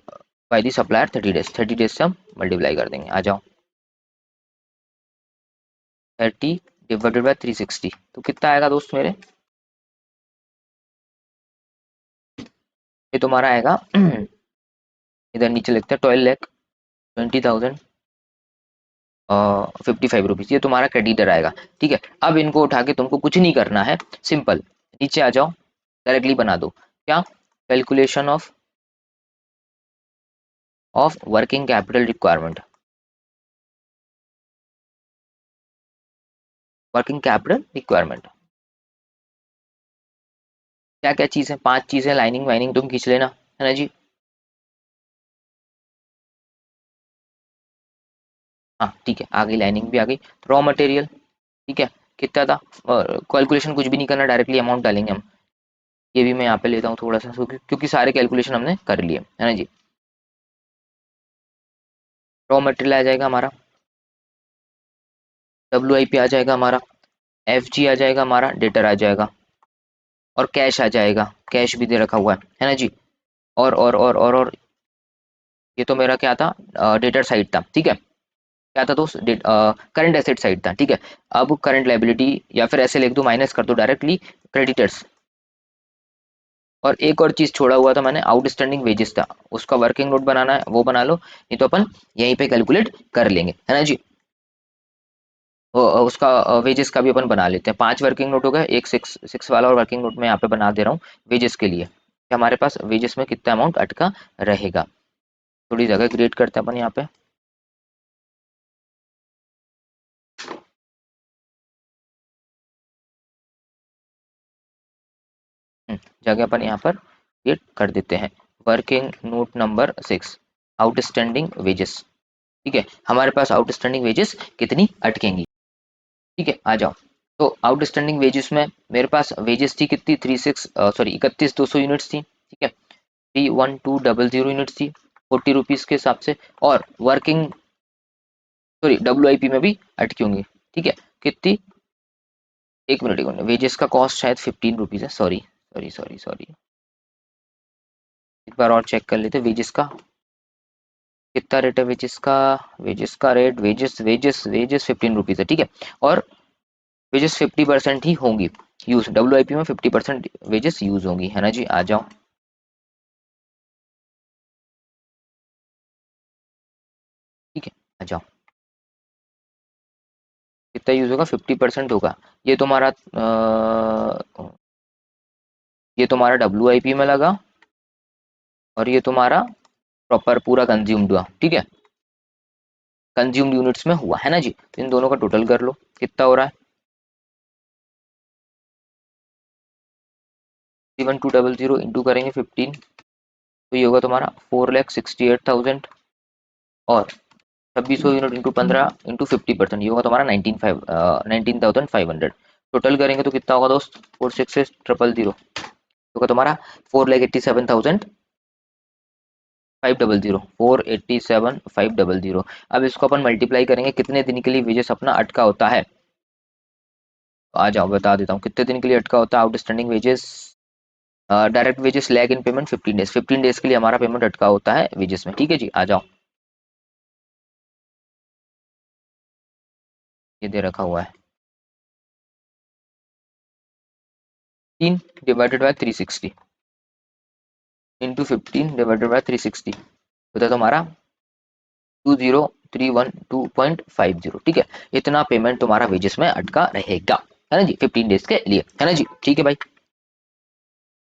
by the supplier, 30 days, 30 days से हम मल्टीप्लाई कर देंगे। आ जाओ, 30 डिवाइडेड बाय 360, तो कितना आएगा दोस्त मेरे, ये तुम्हारा आएगा इधर नीचे लिखते हैं 12,20,000 55 रुपीज, ये तुम्हारा क्रेडिटर आएगा। ठीक है, अब इनको उठा के तुमको कुछ नहीं करना है, सिंपल नीचे आ जाओ, डायरेक्टली बना दो क्या, calculation of working capital requirement, working capital requirement क्या क्या चीज़ है, 5 चीज़ें, लाइनिंग वाइनिंग तुम खींच लेना, है ना जी। हाँ ठीक है, आ गई लाइनिंग भी आ गई। रॉ मटेरियल, ठीक है, कितना था, कैलकुलेशन कुछ भी नहीं करना, डायरेक्टली अमाउंट डालेंगे हम। ये भी मैं यहाँ पे लेता हूँ थोड़ा सा, क्योंकि सारे कैलकुलेशन हमने कर लिए, है ना जी। रॉ मटेरियल आ जाएगा हमारा, WIP आ जाएगा हमारा, FG आ जाएगा हमारा, डेटर आ जाएगा, और कैश आ जाएगा, कैश भी दे रखा हुआ है ना जी। और ये तो मेरा क्या था, डेटर साइड था, ठीक है। क्या था दोस्त, करंट एसेट साइड था, ठीक है। अब करंट लाइबिलिटी, या फिर ऐसे लिख दो, माइनस कर दो डायरेक्टली क्रेडिटर्स। और एक और चीज छोड़ा हुआ था मैंने, आउटस्टैंडिंग वेजेस था, उसका वर्किंग नोट बनाना है वो बना लो, नहीं तो अपन यहीं पे कैलकुलेट कर लेंगे, है ना जी। उसका वेजेस का भी अपन बना लेते हैं, 5 वर्किंग नोट हो गए, एक सिक्स सिक्स वाला और वर्किंग नोट में यहाँ पे बना दे रहा हूँ वेजेस के लिए, कि हमारे पास वेजेस में कितना अमाउंट अटका रहेगा। थोड़ी जगह क्रिएट करते हैं अपन यहाँ पे। जगह अपन यहाँ पर क्रिएट कर देते हैं, working note number 6, outstanding wages. ठीक है, हमारे पास आउटस्टैंडिंग वेजेस कितनी अटकेंगी, ठीक है, आ जाओ। तो आउटस्टैंडिंग वेजेस में मेरे पास वेजेस थी कितनी, 31,200 यूनिट्स थी, ठीक है, 31,200 यूनिट्स थी, 40 रुपीज के हिसाब से। और वर्किंग सॉरी WIP में भी अटकी होंगी, ठीक है, कितनी, एक मिनट, एक मिनट, वेजेस का कॉस्ट शायद 15 रुपीज है, सॉरी सॉरी सॉरी सॉरी, एक बार और चेक कर लेते, वेजेस का कितना रेट है, वेजेस का रेट, वेजेस 15 रुपीज है, ठीक है। और वेजेस 50% ही होंगी यूज, WIP में 50% वेजेस यूज होंगी, है ना जी। आ जाओ, ठीक है, आ जाओ, कितना यूज होगा, 50% होगा। ये तुम्हारा ये तुम्हारा WIP में लगा, और ये तुम्हारा प्रॉपर पूरा कंज्यूम्ड हुआ, ठीक है, कंज्यूम्ड यूनिट्स में हुआ, है ना जी। तो इन दोनों का टोटल कर लो, कितना हो रहा है, 31200 इंटू करेंगे 15, तो ये होगा तुम्हारा 4,68,000 और 2600 यूनिट इंटू 15 इंटू 50%, ये होगा तुम्हारा 19,500। टोटल करेंगे तो कितना होगा दोस्त, 466,000 होगा तुम्हारा 4,87,500। अब इसको अपन मल्टीप्लाई करेंगे कितने दिन के लिए वेजेस अपना अटका होता है, तो आ जाओ बता देता हूँ कितने दिन के लिए अटका होता है outstanding wages. Direct wages lag इन पेमेंट 15 डेज, 15 डेज के लिए हमारा पेमेंट अटका होता है वेजेस में। ठीक है जी, आ जाओ, ये दे रखा हुआ है 3 divided by 360 into 15 divided by 360 होता है तुम्हारा 20,312.50। ठीक है, इतना पेमेंट तुम्हारा वेजेस में अटका रहेगा, है ना जी, 15 डेज के लिए, है ना जी। ठीक है भाई,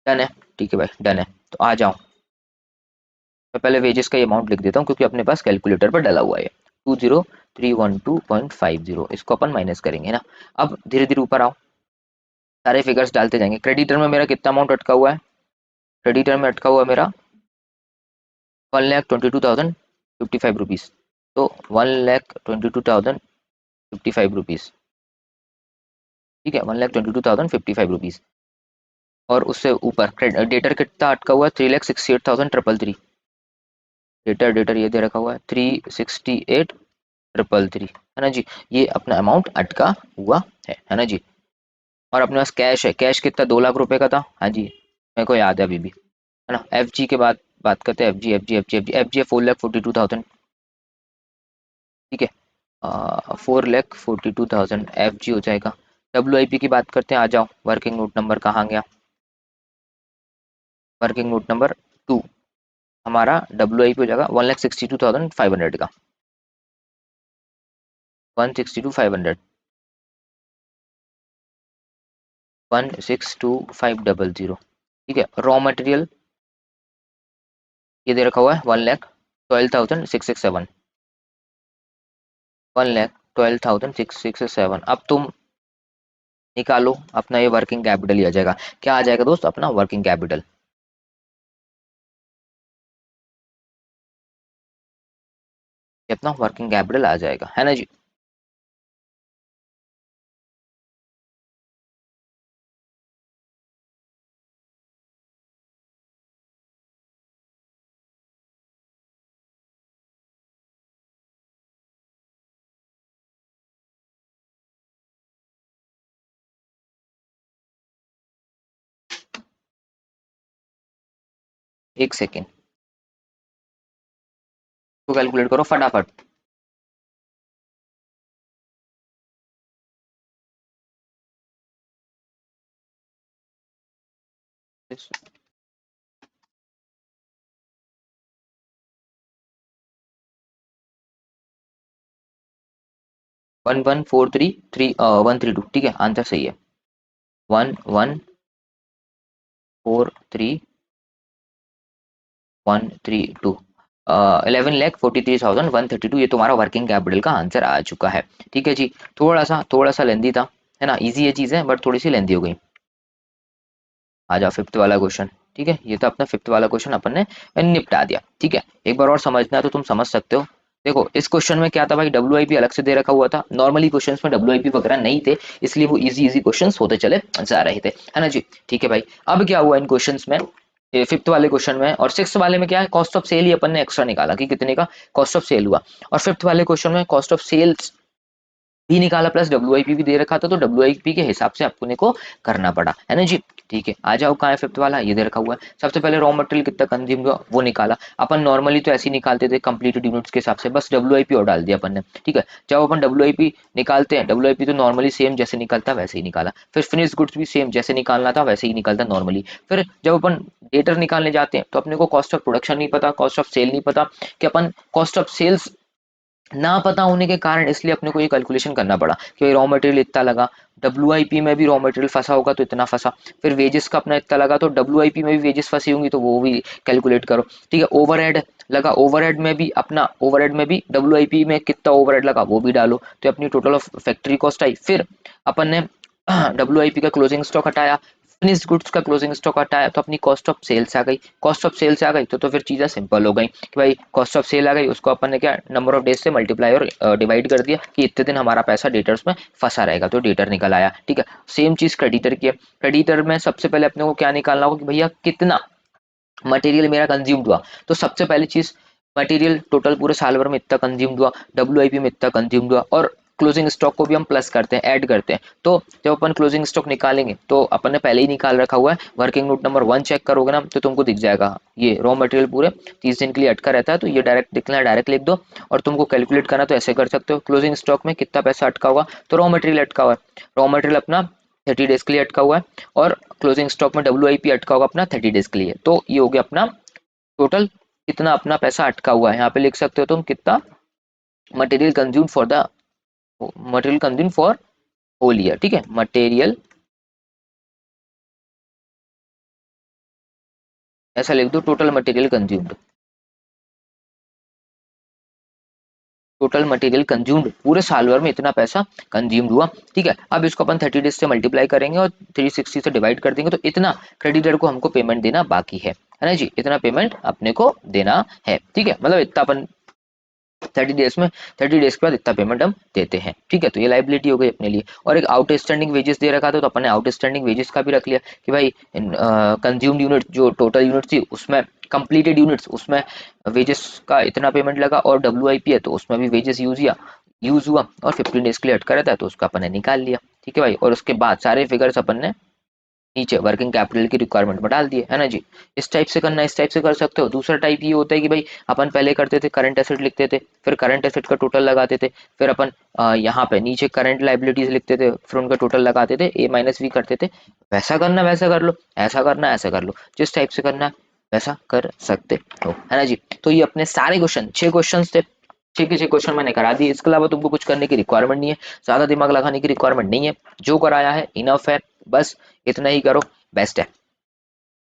डन है, ठीक है भाई डन है। तो आ जाओ, मैं पहले वेजेस का अमाउंट लिख देता हूँ क्योंकि अपने पास कैलकुलेटर पर डला हुआ है। 20,312.50, इसको अपन माइनस करेंगे ना। अब धीरे धीरे ऊपर आओ, सारे फिगर्स डालते जाएंगे। क्रेडिटर में मेरा कितना अमाउंट अटका हुआ है, क्रेडिटर में अटका हुआ है मेरा 1,22,055 रुपीज़, तो 1,22,055 रुपीज़, ठीक है 1,22,055 रुपीज़। और उससे ऊपर डेटर कितना अटका हुआ है, 3,68,333। डेटर डेटर ये दे रखा हुआ है 368,333, है ना जी। ये अपना अमाउंट अटका हुआ है ना जी। और अपने पास कैश है, कैश कितना 2 लाख रुपए का था, हाँ जी मेरे को याद है अभी भी, है ना। एफ जी के बाद बात करते हैं, एफ जी है 4,42,000, ठीक है 4,42,000 एफ जी हो जाएगा। डब्ल्यू आई पी की बात करते हैं, आ जाओ, वर्किंग नोट नंबर कहाँ गया, वर्किंग नोट नंबर 2, हमारा डब्ल्यू आई पी हो जाएगा 1,62,500 का, 1,62,500, 1,62,500, ठीक है। रॉ मटेरियल ये दे रखा हुआ है 1,12,667, 1,12,667। अब तुम निकालो अपना, ये वर्किंग कैपिटल ही आ जाएगा। क्या आ जाएगा दोस्त अपना वर्किंग कैपिटल, अपना वर्किंग कैपिटल आ जाएगा, है ना जी। एक सेकेंड, तो कैलकुलेट करो फटाफट। 11,433 132, ठीक है आंसर सही है 11,43132, 11,43,132, ये तुम्हारा वर्किंग कैपिटल का आंसर आ चुका है। ठीक है जी, थोड़ा सा लेंदी था, है ना, इजी ये चीज़ है बट थोड़ी सी लेंदी हो गई। आ जाओ फिफ्थ वाला क्वेश्चन, ठीक है, ये तो अपना फिफ्थ वाला क्वेश्चन अपन ने निपटा दिया। ठीक है, एक बार और समझना है तो तुम समझ सकते हो। देखो इस क्वेश्चन में क्या था भाई, डब्ल्यू आई पी अलग से दे रखा हुआ था, नॉर्मली क्वेश्चंस में डब्ल्यू आई पी वगैरह नहीं थे, इसलिए वो इजी इजी क्वेश्चंस होते चले जा रहे थे, है ना जी। ठीक है भाई, अब क्या हुआ इन क्वेश्चंस में, फिफ्थ वाले क्वेश्चन में और सिक्स वाले में क्या है, कॉस्ट ऑफ सेल ही अपन ने एक्स्ट्रा निकाला कि कितने का कॉस्ट ऑफ सेल हुआ, और फिफ्थ वाले क्वेश्चन में कॉस्ट ऑफ सेल्स भी निकाला प्लस डब्ल्यू भी दे रखा था, तो डब्ल्यू के हिसाब से अपने को करना पड़ा, है ना जी। ठीक है, आ जाओ कहाँ है फिफ्थ वाला, ये दे रखा हुआ है। सबसे पहले रॉ मटेरियल कितना कंज्यूम हुआ वो निकाला। अपन नॉर्मली तो ऐसे ही निकालते थे कंप्लीटेड यूनिट्स के हिसाब से, बस डब्ल्यू और डाल दिया अपन ने। ठीक है, जब अपन डब्ल्यू निकालते हैं, डब्ल्यू तो नॉर्मली सेम जैसे निकलता वैसे ही निकाला, फिर फिनिश गुड्स भी सेम जैसे निकालना था वैसे ही निकलता नॉर्मली। फिर जब अपन डेटर निकालने जाते हैं तो अपने को कॉस्ट ऑफ प्रोडक्शन नहीं पता, कॉस्ट ऑफ सेल नहीं पता, कि अपन कॉस्ट ऑफ सेल्स ना पता होने के कारण इसलिए अपने को ये कैलकुलेशन करना पड़ा कि रॉ मटेरियल इतना लगा, डब्ल्यू में भी रॉ मटेरियल फंसा होगा तो इतना फंसा, फिर वेजेस का अपना इतना लगा तो डब्ल्यू में भी वेजेस फंसी होंगी तो वो भी कैलकुलेट करो। ठीक है, ओवरहेड लगा, ओवरहेड में भी अपना ओवरहेड में भी डब्ल्यू में कितना ओवरहेड लगा वो भी डालो, तो अपनी टोटल ऑफ फैक्ट्री कॉस्ट आई। फिर अपन ने डब्ल्यू का क्लोजिंग स्टॉक हटाया, फिनिश गुड्स का क्लोजिंग स्टॉक हटाया तो अपनी कॉस्ट ऑफ सेल्स आ गई, कॉस्ट ऑफ सेल्स आ गई तो फिर चीज़ें सिंपल हो गई कि भाई कॉस्ट ऑफ सेल आ गई, उसको अपन ने क्या नंबर ऑफ डेज से मल्टीप्लाई और डिवाइड कर दिया कि इतने दिन हमारा पैसा डेटर्स में फंसा रहेगा, तो डेटर निकल आया। ठीक है, सेम चीज़ क्रेडिटर की है। क्रेडिटर में सबसे पहले अपने को क्या निकालना होगा कि भैया कितना मटेरियल मेरा कंज्यूम्ड हुआ। तो सबसे पहली चीज मटेरियल टोटल पूरे साल भर में इतना कंज्यूम्ड हुआ, डब्ल्यूआईपी में इतना कंज्यूम्ड हुआ, और क्लोजिंग स्टॉक को भी हम प्लस करते हैं, ऐड करते हैं। तो जब अपन क्लोजिंग स्टॉक निकालेंगे तो अपन ने पहले ही निकाल रखा हुआ है, वर्किंग नोट नंबर 1 चेक करोगे ना तो तुमको दिख जाएगा ये रॉ मटेरियल पूरे 30 दिन के लिए अटका रहता है, तो ये डायरेक्ट दिखना है, डायरेक्ट लिख दो। और तुमको कैलकुलेट करना तो ऐसे कर सकते हो, क्लोजिंग स्टॉक में कितना पैसा अटका हुआ, तो रॉ मटेरियल अटका हुआ है, रॉ मटेरियल अपना 30 डेज के लिए अटका हुआ है, और क्लोजिंग स्टॉक में डब्ल्यूआईपी अटका होगा अपना 30 डेज के लिए। तो ये हो गया अपना टोटल कितना अपना पैसा अटका हुआ है। यहाँ पे लिख सकते हो तुम कितना material consume for the material consume for whole year. ठीक है, मटेरियल ऐसा लिख दो, total material consumed, total material consumed पूरे साल भर में इतना पैसा कंज्यूम्ड हुआ। ठीक है, अब इसको अपन 30 डेज से मल्टीप्लाई करेंगे और 360 से डिवाइड कर देंगे, तो इतना क्रेडिटर को हमको पेमेंट देना बाकी है ना जी, इतना पेमेंट अपने को देना है। ठीक है, मतलब इतना अपन 30 डेज में 30 डेज के बाद इतना पेमेंट हम देते हैं। ठीक है, तो ये लाइबिलिटी हो गई अपने लिए। और एक आउटस्टैंडिंग वेजेस दे रखा था, तो अपन ने आउटस्टैंडिंग वेजेस का भी रख लिया कि भाई कंज्यूम्ड यूनिट जो टोटल यूनिट थी उसमें कंप्लीटेड यूनिट्स उसमें वेजेस का इतना पेमेंट लगा, और डब्ल्यूआईपी है तो उसमें भी वेजेस यूज हुआ और 15 डेज के लिए अटका रहता है तो उसका अपन ने निकाल लिया। ठीक है भाई, और उसके बाद सारे फिगर्स अपन ने नीचे वर्किंग कैपिटल की रिक्वायरमेंट में डाल दिए, है ना जी। इस टाइप से करना, इस टाइप से कर सकते हो। दूसरा टाइप ये होता है कि भाई अपन पहले करते थे करंट एसेट लिखते थे, फिर करंट एसेट का टोटल लगाते थे, फिर अपन यहाँ पे नीचे करंट लाइबिलिटीज लिखते थे, फिर उनका टोटल लगाते थे, ए माइनस बी करते थे। वैसा करना वैसा कर लो, ऐसा करना ऐसा कर लो, जिस टाइप से करना है वैसा कर सकते हो, है ना जी। तो ये अपने सारे क्वेश्चन 6 क्वेश्चन थे, 6 के 6 क्वेश्चन मैंने करा दिए। इसके अलावा तुमको कुछ करने की रिक्वायरमेंट नहीं है, ज्यादा दिमाग लगाने की रिक्वायरमेंट नहीं है, जो कराया है इनफ है, बस इतना ही करो, बेस्ट है।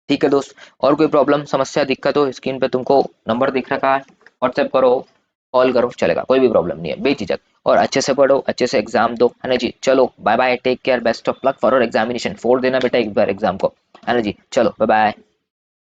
ठीक है दोस्त, और कोई प्रॉब्लम समस्या दिक्कत हो, स्क्रीन पे तुमको नंबर दिख रखा है, व्हाट्सएप करो, कॉल करो, चलेगा, कोई भी प्रॉब्लम नहीं है, बेझिझक। और अच्छे से पढ़ो, अच्छे से एग्जाम दो, है ना जी। चलो bye bye, take care, best of luck for examination, 4 देना बेटा एक बार एग्जाम को, है ना जी। चलो बाय बाय।